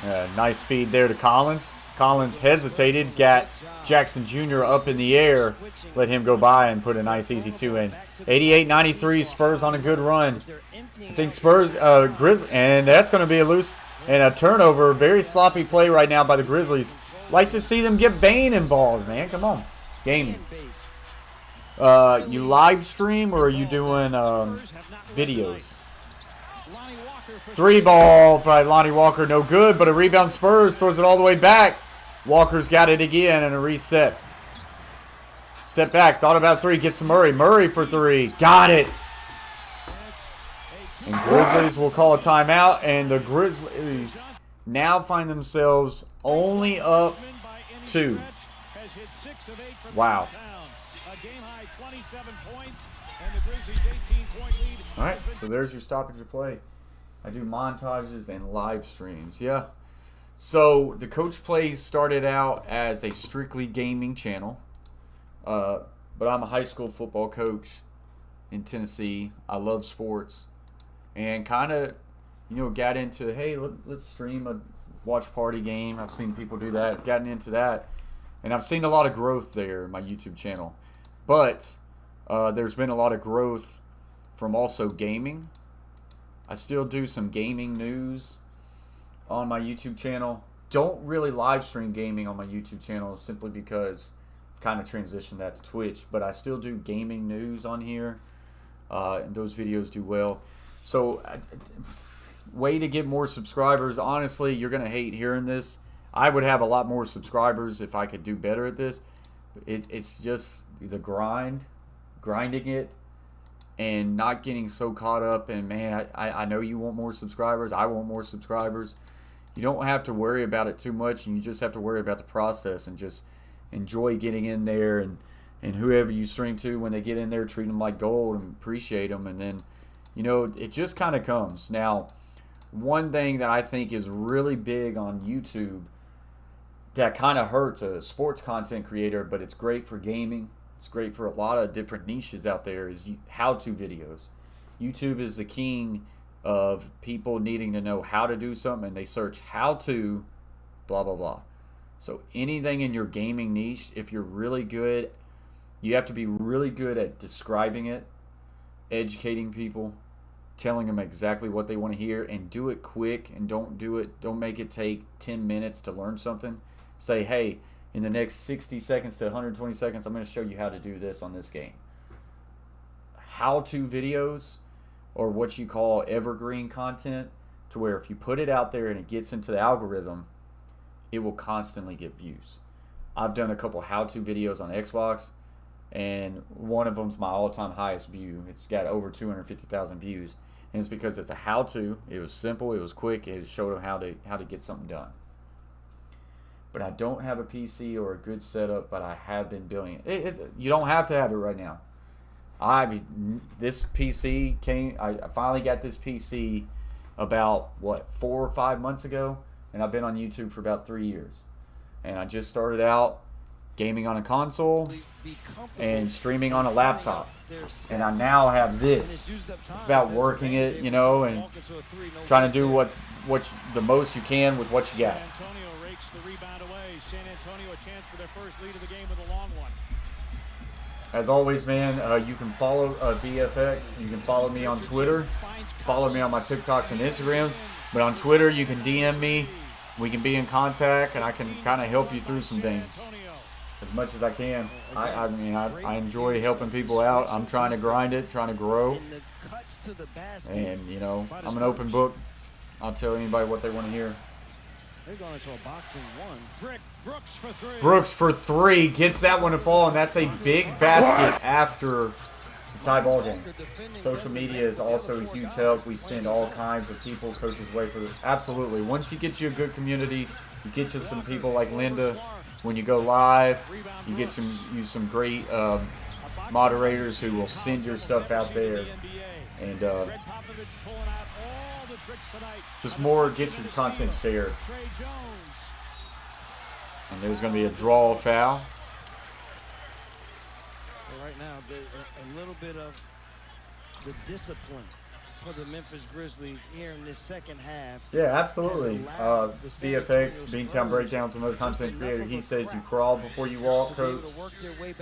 Collins. Nice feed there to Collins. Collins hesitated, got Jackson Jr. up in the air, let him go by and put a nice easy 2 in. 88-93, Spurs on a good run. I think Spurs, Grizzlies, and that's going to be a loose and a turnover. Very sloppy play right now by the Grizzlies. Like to see them get Bane involved, man. Come on. Gaming. You live stream or are you doing videos? 3 ball by Lonnie Walker, no good, but a rebound. Spurs throws it all the way back. Walker's got it again and a reset. Step back, thought about 3, gets to Murray. Murray for 3, got it. And Grizzlies will call a timeout, and the Grizzlies now find themselves only up 2. Wow. All right, so there's your stoppage of play. I do montages and live streams. Yeah. So the Coach Plays started out as a strictly gaming channel. But I'm a high school football coach in Tennessee. I love sports. And kind of, got into, hey, let's stream a watch party game. I've seen people do that. Gotten into that. And I've seen a lot of growth there in my YouTube channel. But there's been a lot of growth from also gaming. I still do some gaming news on my YouTube channel. Don't really live stream gaming on my YouTube channel simply because I've kind of transitioned that to Twitch. But I still do gaming news on here. And those videos do well. So, way to get more subscribers. Honestly, you're going to hate hearing this. I would have a lot more subscribers if I could do better at this. It's just the grinding it. And not getting so caught up and, man, I know you want more subscribers. I want more subscribers. You don't have to worry about it too much, and you just have to worry about the process and just enjoy getting in there. And whoever you stream to, when they get in there, treat them like gold and appreciate them. And then, it just kind of comes. Now, one thing that I think is really big on YouTube that kind of hurts a sports content creator, but it's great for gaming. It's great for a lot of different niches out there, is how-to videos. YouTube is the king of people needing to know how to do something, and they search how to blah, blah, blah. So anything in your gaming niche, if you're really good, you have to be really good at describing it, educating people, telling them exactly what they want to hear, and do it quick, and don't make it take 10 minutes to learn something. Say, hey, in the next 60 seconds to 120 seconds, I'm going to show you how to do this on this game. How-to videos, or what you call evergreen content, to where if you put it out there and it gets into the algorithm, it will constantly get views. I've done a couple how-to videos on Xbox, and one of them's my all-time highest view. It's got over 250,000 views, and it's because it's a how-to. It was simple, it was quick, it showed them how to get something done. But I don't have a PC or a good setup, but I have been building it. You don't have to have it right now. This PC I finally got this PC about, 4 or 5 months ago, and I've been on YouTube for about 3 years. And I just started out gaming on a console and streaming on a laptop. And I now have this. It's about working it, and trying to do what the most you can with what you got. The rebound away. San Antonio a chance for their first lead of the game with a long one. As always, man, you can follow VFX. You can follow me on Twitter. Follow me on my TikToks and Instagrams. But on Twitter, you can DM me. We can be in contact, and I can kind of help you through some things as much as I can. I enjoy helping people out. I'm trying to grind it, trying to grow. And, I'm an open book. I'll tell anybody what they want to hear. They're going into a boxing one. Brooks for 3. Brooks for 3 gets that one to fall, and that's a big basket after the tie ball game. Social media is also a huge help. We send all kinds of people coaches' way for this. Absolutely. Once you get you a good community, you get you some people like Linda. When you go live, you get some great moderators who will send your stuff out there, and just more get your content shared. And there's going to be a draw foul. Right now, a little bit of the discipline for the Memphis Grizzlies here in this second half. Yeah, absolutely. BFX, Beantown Breakdowns, another content creator. He says you crawl before you walk, coach.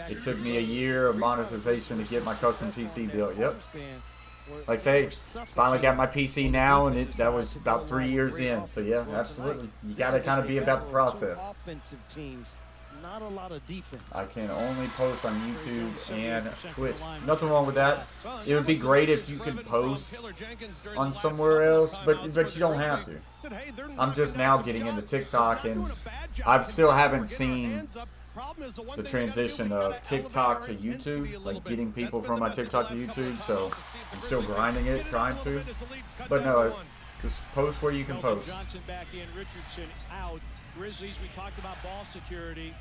It took me a year of monetization to get my custom PC built. Yep. Like I say, finally got my PC now, and that was about 3 years in. So yeah, absolutely. You got to kind of be about the process. Offensive teams, not a lot of defense. I can only post on YouTube and Twitch. Nothing wrong with that. It would be great if you could post on somewhere else, but you don't have to. I'm just now getting into TikTok, and I still haven't seen the transition of TikTok to YouTube, like getting people from my TikTok to YouTube, so I'm still grinding it, trying to. But no, just post where you can post. Johnson back in, Richardson out. Grizzlies, we talked about ball security.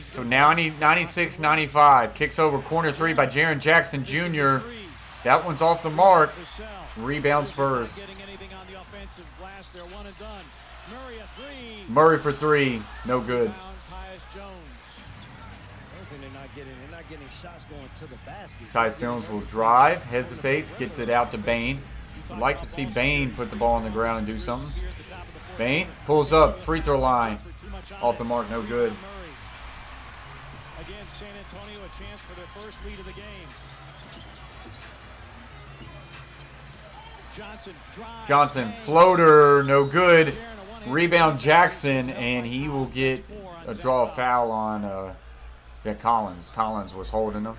So now I need 96-95. Kicks over corner three by Jaren Jackson Jr. That one's off the mark. Rebound Spurs. Murray for three. No good. They're not getting shots going to the basket. Tyus Jones will drive, hesitates, gets it out to Bane. I'd like to see Bane put the ball on the ground and do something. Bane pulls up, free throw line. Off the mark, no good. Again, San Antonio a chance for their first lead of the game. Johnson, floater, no good. Rebound Jackson, and he will get a draw foul on Collins. Collins was holding him.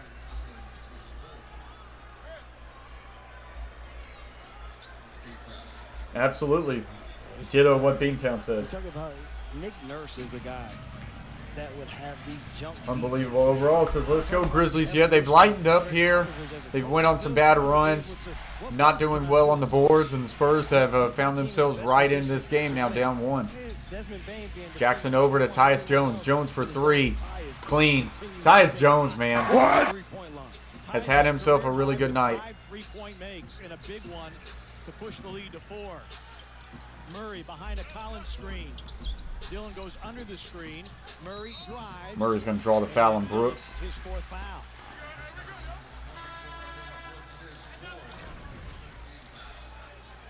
Absolutely. Ditto what Beantown says. Talk about Nick Nurse is the guy that would have these jump. Unbelievable overall. Says, let's go Grizzlies. Yeah, they've lightened up here. They've went on some bad runs. Not doing well on the boards, and the Spurs have found themselves right in this game now, down one. Jackson over to Tyus Jones. Jones for three. Clean. Tyus Jones, man. What? Has had himself a really good night. 3-point makes and a big one to push the lead to 4. Murray behind a Collins screen. Dillon goes under the screen. Murray drives. Murray's going to draw the foul on Brooks. His 4th foul.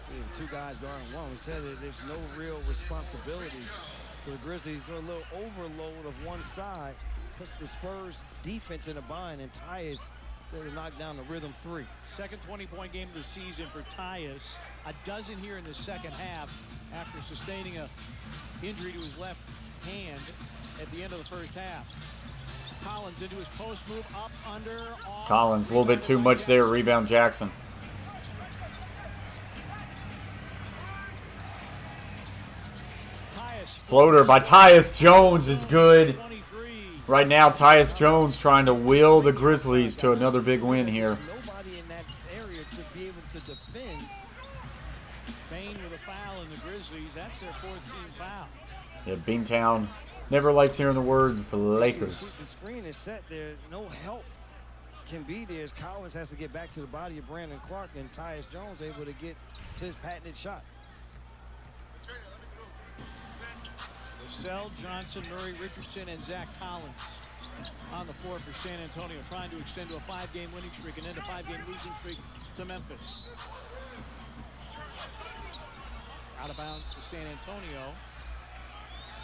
See, 2 guys guarding 1. We said that there's no real responsibilities. So the Grizzlies are a little overload of one side. Puts the Spurs defense in a bind, and Tyus so to knock down the rhythm 3. Second 20-point game of the season for Tyus. A dozen here in the second half after sustaining a injury to his left hand at the end of the first half. Collins into his post move, up, under, off. Collins, a little bit too much there. Rebound Jackson. Floater by Tyus Jones is good. Right now, Tyus Jones trying to will the Grizzlies to another big win here. Nobody in that area to be able to defend. Bane with a foul in the Grizzlies. That's their 14th foul. Yeah, Beantown never likes hearing the words the Lakers. The screen is set there. No help can be there as Collins has to get back to the body of Brandon Clark, and Tyus Jones able to get to his patented shot. Sell, Johnson, Murray, Richardson, and Zach Collins on the floor for San Antonio, trying to extend to a 5-game winning streak and end a 5-game losing streak to Memphis. Out of bounds to San Antonio.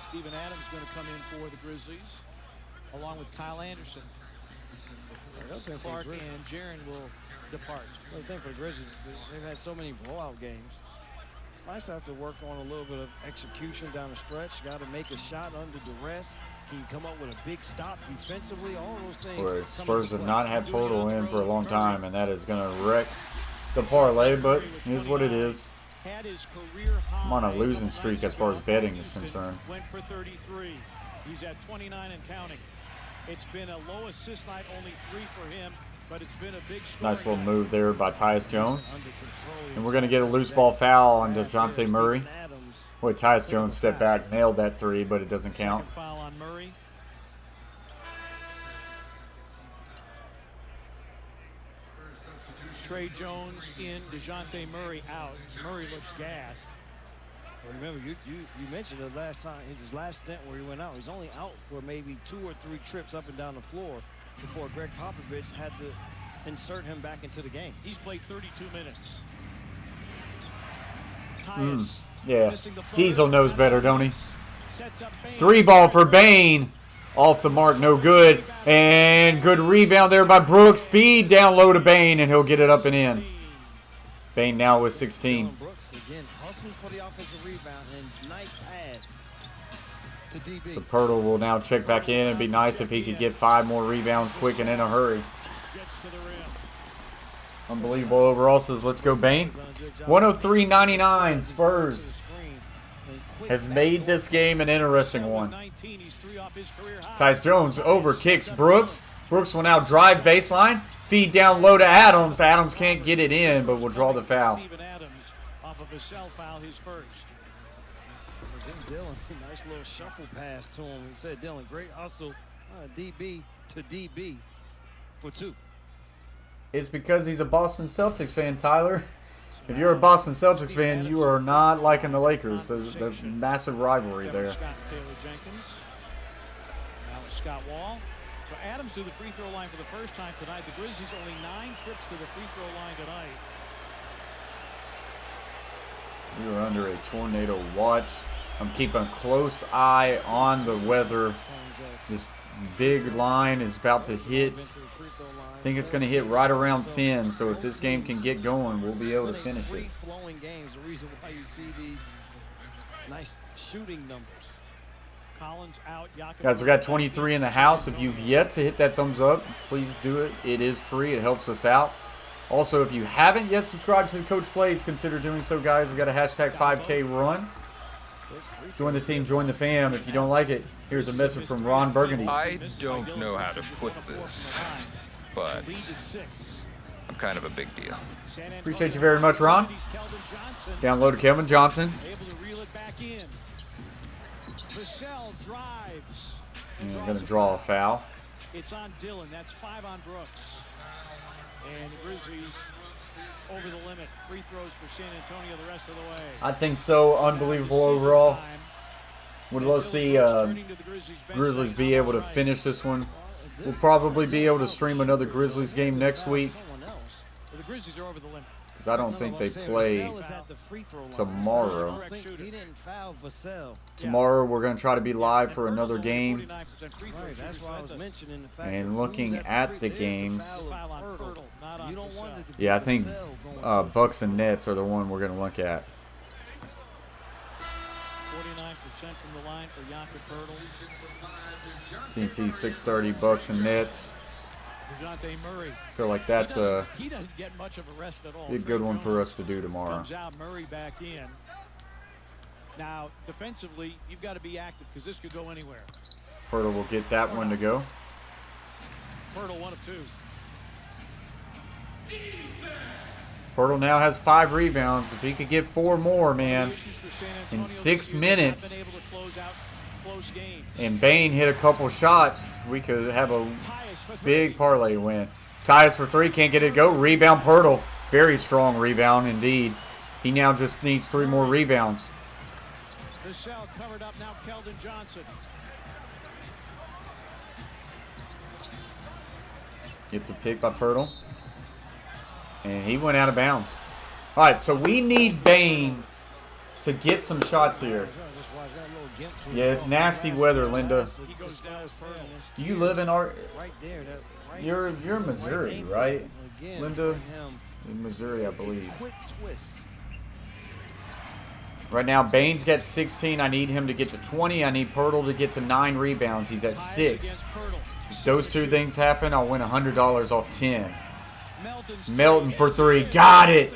Steven Adams going to come in for the Grizzlies, along with Kyle Anderson. Clark and Jaren will depart. The thing for the Grizzlies, they've had so many blowout games. Nice to have to work on a little bit of execution down the stretch. Got to make a shot under duress. Can you come up with a big stop defensively? All those things. Boy, Spurs have not had Portal in for a long time, and that is going to wreck the parlay, but here's what it is. I'm on a losing streak as far as betting is concerned. Went for 33. He's at 29 and counting. It's been a low assist night, only 3 for him. But it's been a big nice little move there by Tyus Jones. And we're going to get a loose ball foul on Devonte Murray. Boy, Tyus Jones stepped back, nailed that 3, but it doesn't count. Foul on Murray. Trey Jones in, DeJounte Murray out. Murray looks gassed. Well, remember, you mentioned the last time, his last stint where he went out. He's only out for maybe 2 or 3 trips up and down the floor before Greg Popovich had to insert him back into the game. He's played 32 minutes. Yeah, Diesel knows better, don't he? 3-ball for Bane. Off the mark, no good. And good rebound there by Brooks. Feed down low to Bane, and he'll get it up and in. Bane now with 16. Brooks again hustles for the offensive rebound and nice pass to DB. So Pirtle will now check back in. It'd be nice if he could get 5 more rebounds quick and in a hurry. Unbelievable overall. Says let's go Bane. 103-99. Spurs has made this game an interesting one. Tyus Jones over kicks Brooks. Brooks will now drive baseline. Feed down low to Adams. Adams can't get it in, but will draw the foul. Dylan, nice little shuffle pass to him. He said, Dylan, great hustle. DB to DB for 2. It's because he's a Boston Celtics fan, Tyler. If you're a Boston Celtics fan, you are not liking the Lakers. There's massive rivalry there. Scott Wall. So Adams to the free throw line for the first time tonight. The Grizzlies only 9 trips to the free throw line tonight. We are under a tornado watch. I'm keeping a close eye on the weather. This big line is about to hit. I think it's going to hit right around 10. So if this game can get going, we'll be able to finish it. Flowing games, the reason why you see these nice shooting numbers. Guys, we got 23 in the house. If you've yet to hit that thumbs up, please do it. It is free. It helps us out. Also, if you haven't yet subscribed to the Coach Plays, consider doing so, guys. We got a hashtag 5K run. Join the team, join the fam. If you don't like it, here's a message from Ron Burgundy. I don't know how to put this, but I'm kind of a big deal. Appreciate you very much, Ron. Down low to Kevin Johnson. And we're going to draw a foul. It's on Dylan. That's 5 on Brooks. And the Grizzlies over the limit. Free throws for San Antonio the rest of the way. I think so. Unbelievable overall. Would love to see Grizzlies be able to finish this one. We'll probably be able to stream another Grizzlies game next week. The Grizzlies are over the limit. Because I don't think they play tomorrow. Tomorrow we're going to try to be live for another game. And looking at the games, yeah, I think Bucks and Nets are the one we're going to look at. 49% from the line for Devonte Murray. TNT 6:30 Bucks and Nets. Devonte Murray. I feel like that's a he doesn't get much of a rest at all. Be a good one for us to do tomorrow. Comes out, Murray back in. Now, defensively, you've got to be active because this could go anywhere. Pirtle will get that one to go. Pirtle 1 of 2. Pirtle now has 5 rebounds. If he could get 4 more, man, in 6 minutes, and Bane hit a couple shots, we could have a big parlay win. Tyus for 3, can't get it to go. Rebound Pirtle. Very strong rebound indeed. He now just needs 3 more rebounds. Vassell covered up now. Keldon Johnson. Gets a pick by Pirtle. And he went out of bounds. All right, so we need Bane to get some shots here. Yeah, it's nasty weather, Linda. Do you live in our... You're in Missouri, right, Linda? In Missouri, I believe. Right now, Bane's got 16. I need him to get to 20. I need Pirtle to get to 9 rebounds. He's at 6. If those 2 things happen, I'll win $100 off 10. Melton for 3. Got it.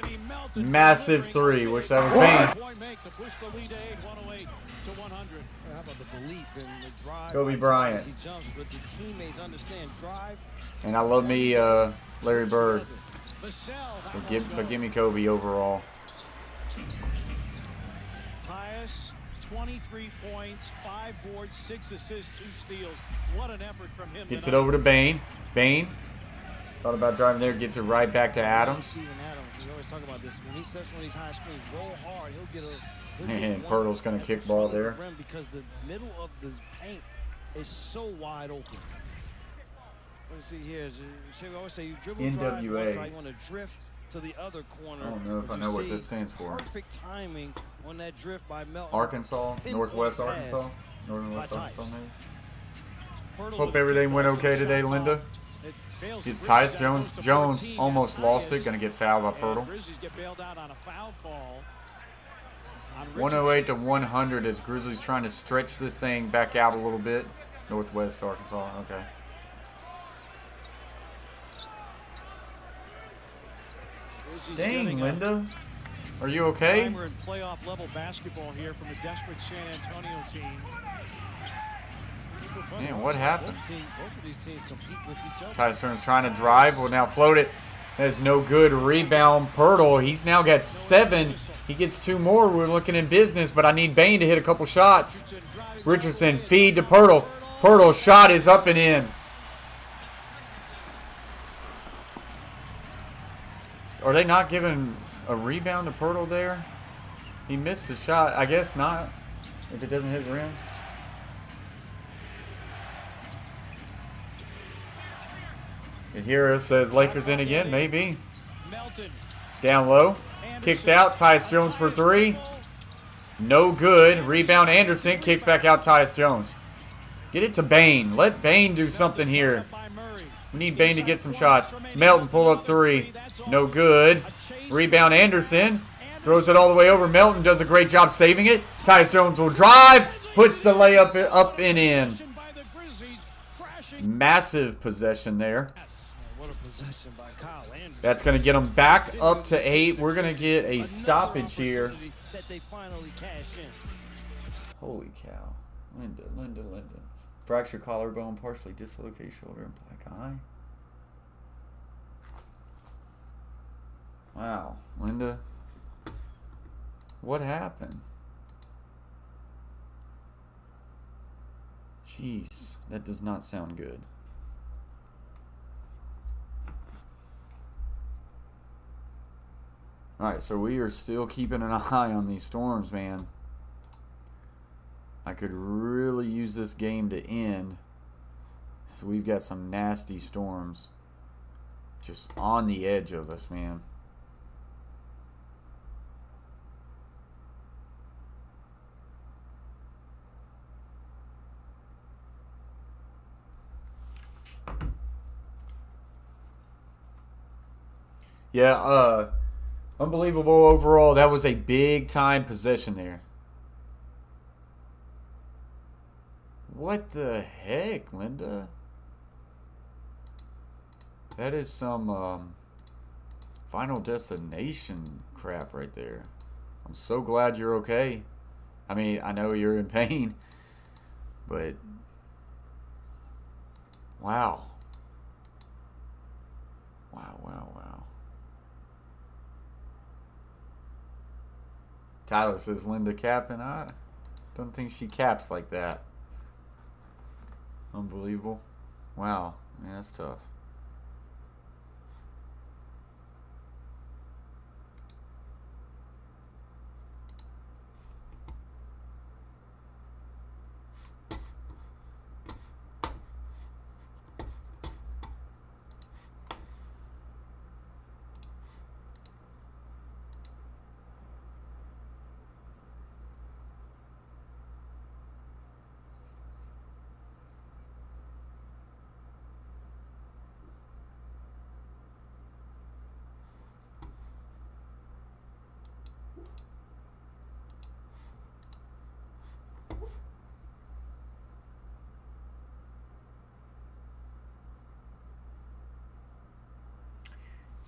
Massive 3. Wish that was Bane. Kobe Bryant. And I love me Larry Bird. But give me Kobe overall. Tyus, 23 points, 5 boards, 6 assists, 2 steals. What an effort from him. Gets it over to Bane. Bane. Thought about driving there. Gets it right back to Adams. We always talk about this. When he sets one of these high screens, roll hard, he'll get a... And Pirtle's going to kick ball there. Because the middle of the paint is so wide open. Let's see here. We always say you dribble, NWA. drive, you want to drift to the other corner. I don't know if I know what this stands for. Perfect timing on that drift by Melton. Arkansas? Northwest Arkansas? Northwest by Arkansas, maybe? Pirtle Hope with everything went the okay today, shot Linda. It fails. He's The Tyus Grizzlies Jones. got close to Jones 14. almost lost it. Tyus. Going to get fouled by And Pirtle. Grizzlies get bailed out on a foul ball. On 108 to 100 as Grizzlies trying to stretch this thing back out a little bit. Northwest Arkansas. Okay. Grizzlies Dang, getting a Linda. Are you okay? primer in playoff level basketball here from the desperate San Antonio team. Man, what happened? Both of these teams compete with each other. Tyus Jones trying to drive. Will now float it. That's no good. Rebound, Pirtle. He's now got 7. He gets 2 more. We're looking in business, but I need Bain to hit a couple shots. Richardson, feed to Pirtle. Pirtle's shot is up and in. Are they not giving a rebound to Pirtle there? He missed the shot. I guess not, if it doesn't hit the rims. And here it says Lakers in again, maybe. Melton. Down low. Kicks out. Tyus Jones for 3. No good. Rebound Anderson. Kicks back out Tyus Jones. Get it to Bain. Let Bain do something here. We need Bain to get some shots. Melton pull up 3. No good. Rebound Anderson. Throws it all the way over. Melton does a great job saving it. Tyus Jones will drive. Puts the layup up and in. Massive possession there. What a possession by Kyle Anderson. That's going to get them back up to 8. We're going to get a stoppage here. That they finally cash in. Holy cow. Linda. Fractured collarbone, partially dislocated shoulder, and black eye. Wow. Linda. What happened? Jeez. That does not sound good. Alright, so we are still keeping an eye on these storms, man. I could really use this game to end. So we've got some nasty storms just on the edge of us, man. Yeah, unbelievable overall. That was a big time possession there. What the heck, Linda? That is some Final Destination crap right there. I'm so glad you're okay. I mean, I know you're in pain, but wow. Wow. Tyler says Linda capping. I don't think she caps like that. Unbelievable. Wow. Man, that's tough.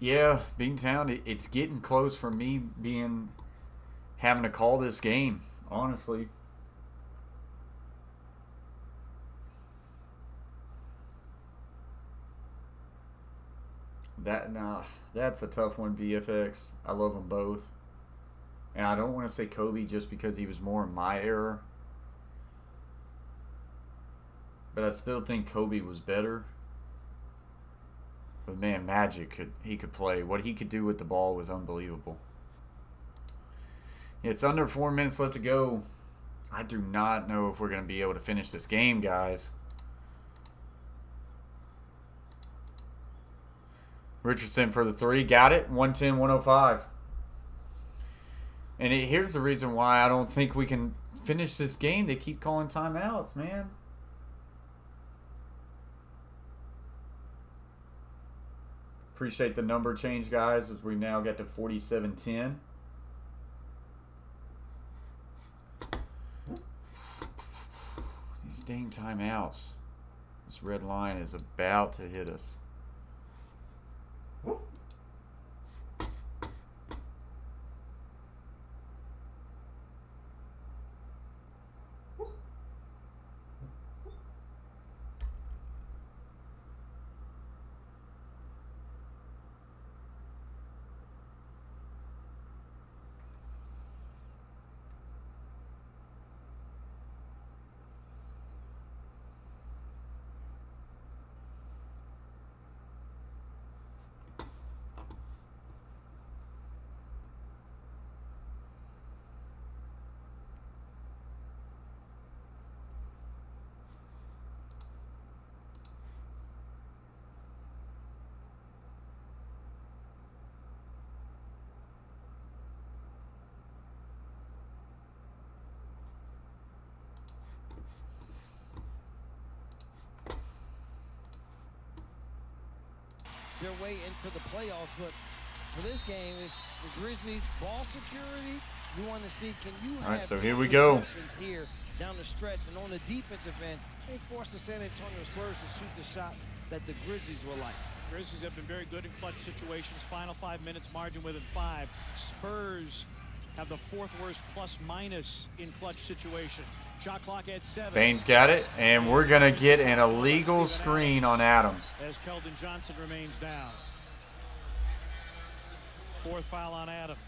Yeah, Beantown, it's getting close for me having to call this game, honestly. That's a tough one, VFX. I love them both. And I don't want to say Kobe just because he was more in my era. But I still think Kobe was better. But man, Magic, he could play. What he could do with the ball was unbelievable. It's under 4 minutes left to go. I do not know if we're going to be able to finish this game, guys. Richardson for the three. Got it. 110-105. And here's the reason why I don't think we can finish this game. They keep calling timeouts, man. Appreciate the number change, guys, as we now get to 47-10. These dang timeouts. This red line is about to hit us. Their way into the playoffs, but for this game is the Grizzlies ball security. We want to see, can you All right, have so here we go. Here down the stretch, and on the defensive end, they forced the San Antonio Spurs to shoot the shots that the Grizzlies were like. Grizzlies have been very good in clutch situations. Final 5 minutes, margin within 5. Spurs have the 4th worst plus-minus in clutch situations. Shot clock at 7. Baines got it, and we're going to get an illegal screen on Adams. As Keldon Johnson remains down. 4th foul on Adams.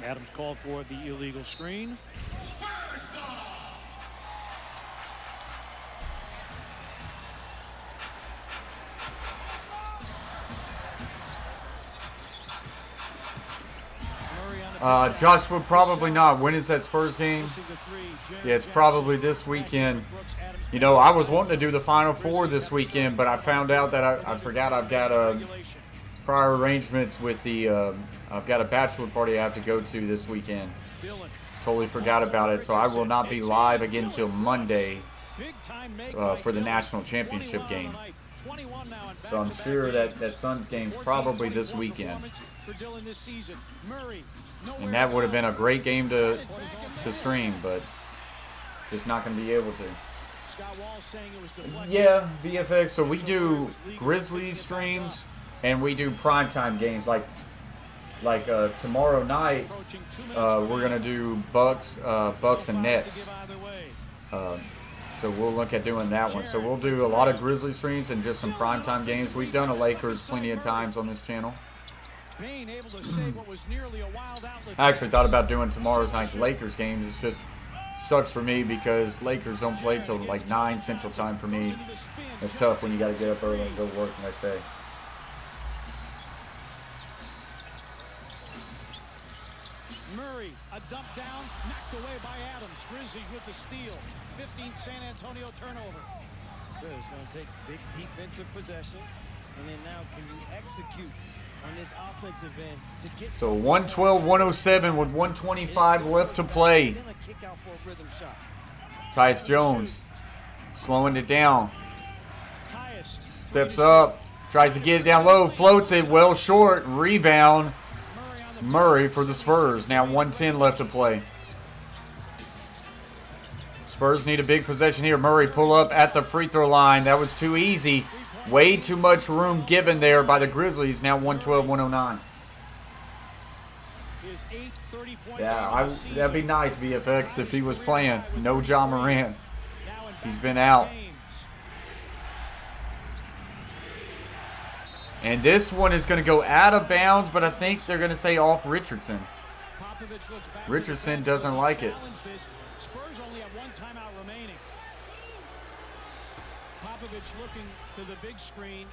Adams called for the illegal screen. Spurs ball. Joshua, probably not. When is that Spurs game? Yeah, it's probably this weekend. You know, I was wanting to do the Final Four this weekend, but I found out that I forgot I've got prior arrangements with the I've got a bachelor party I have to go to this weekend. Totally forgot about it, so I will not be live again until Monday for the national championship game. So I'm sure that Suns game's probably this weekend. And that would have been a great game to stream, but just not going to be able to. Yeah, VFX. So we do Grizzlies streams and we do primetime games. Like tomorrow night, we're going to do Bucks and Nets. So we'll look at doing that one. So we'll do a lot of Grizzlies streams and just some primetime games. We've done a Lakers plenty of times on this channel. I actually thought about doing tomorrow's night Lakers games. It's just sucks for me because Lakers don't play till like 9 Central Time for me. It's tough when you got to get up early and go to work the next day. Murray, a dump down, knocked away by Adams. Grizzlies with the steal. 15th San Antonio turnover. So it's going to take big defensive possessions, and then now can you execute on this offensive end to get so 112-107 with 125 left to play. Tyus Jones slowing it down. Steps up, tries to get it down low, floats it well short, rebound. Murray for the Spurs. Now 110 left to play. Spurs need a big possession here. Murray pull up at the free throw line. That was too easy. Way too much room given there by the Grizzlies. Now 112-109. Yeah, that'd be nice, VFX, if he was playing. No Ja Morant. He's been out. And this one is going to go out of bounds, but I think they're going to say off Richardson. Richardson doesn't like it. Popovich looking to the big screen.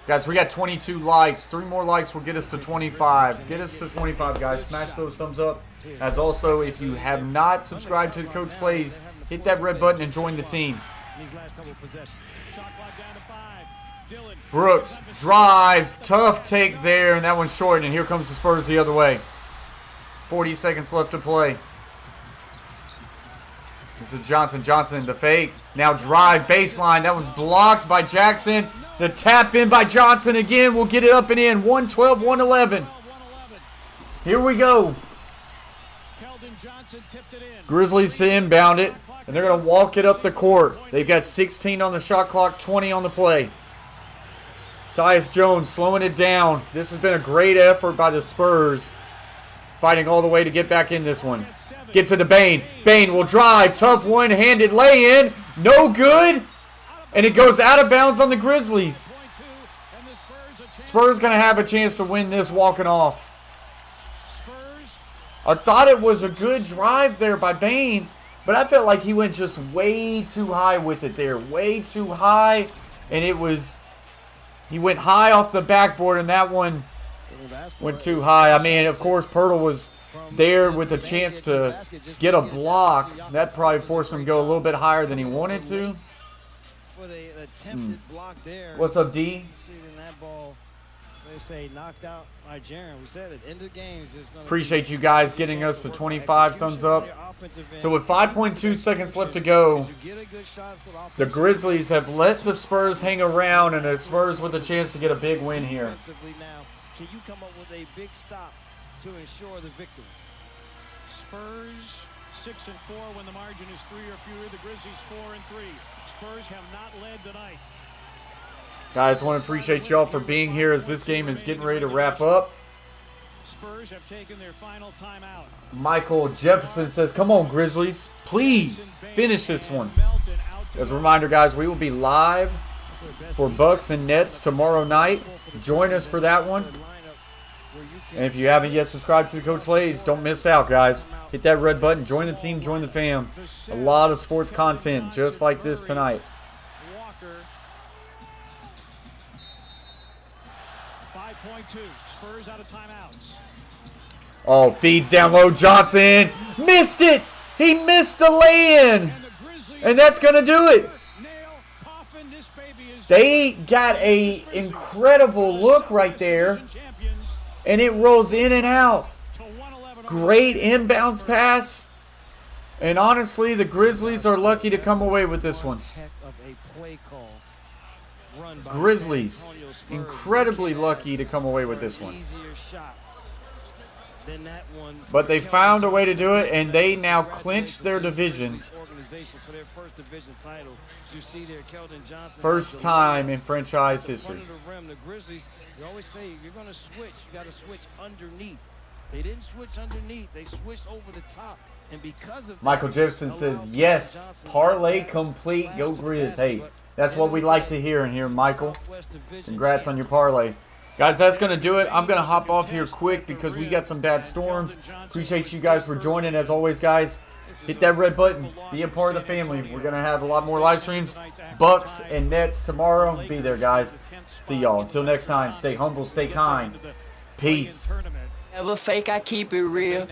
Guys, we got 22 likes. 3 more likes will get us to 25. Get us to 25, guys. Smash those thumbs up. As also, if you have not subscribed to the Coach Plays, hit that red button and join the team. Brooks drives. Tough take there, and that one's short. And here comes the Spurs the other way. 40 seconds left to play. This is Johnson. Johnson, the fake. Now drive, baseline. That one's blocked by Jackson. The tap in by Johnson again. We'll get it up and in. 112, 111. Here we go. Grizzlies to inbound it. And they're going to walk it up the court. They've got 16 on the shot clock, 20 on the play. Tyus Jones slowing it down. This has been a great effort by the Spurs. Fighting all the way to get back in this one. Gets to the Bane. Bane will drive. Tough one-handed lay-in. No good. And it goes out of bounds on the Grizzlies. Spurs going to have a chance to win this walking off. I thought it was a good drive there by Bane, but I felt like he went just way too high with it there. Way too high. And it was, he went high off the backboard, and that one went too high. I mean, of course, Pirtle was there with a chance to get a block. That probably forced him to go a little bit higher than he wanted to. What's up, D? They say knocked out by Jaren. We said at the end of the games. Appreciate you guys getting us to 25 thumbs up. So with 5.2 seconds left to go, the Grizzlies have let the Spurs hang around, and the Spurs with a chance to get a big win here. Can you come up with a big stop to ensure the victory? Spurs 6-4 when the margin is 3 or fewer. The Grizzlies 4-3. Spurs have not led tonight. Guys, I want to appreciate y'all for being here as this game is getting ready to wrap up. Spurs have taken their final timeout. Michael Jefferson says, come on, Grizzlies. Please finish this one. As a reminder, guys, we will be live for Bucks and Nets tomorrow night. Join us for that one. And if you haven't yet subscribed to the Coach Plays, don't miss out, guys. Hit that red button. Join the team. Join the fam. A lot of sports content just like this tonight. 5.2. Spurs out of timeouts. Oh, feeds down low. Johnson missed it. He missed the lay-in. And that's going to do it. They got a incredible look right there. And it rolls in and out. Great inbounds pass. And honestly, the Grizzlies are lucky to come away with this one. Grizzlies, incredibly lucky to come away with this one. But they found a way to do it, and they now clinch their division. First time in franchise history. You always say you're going to switch, you got to switch underneath. They didn't switch underneath, they switched over the top. And because of Michael Jefferson says, yes, parlay complete, go Grizz. Hey, that's what we like to hear in here, Michael. Congrats on your parlay. Guys, that's going to do it. I'm going to hop off here quick because we got some bad storms. Appreciate you guys for joining. As always, guys, hit that red button. Be a part of the family. We're going to have a lot more live streams. Bucks and Nets tomorrow. Be there, guys. See y'all. Until next time, stay humble, stay kind. Peace. Never fake, I keep it real.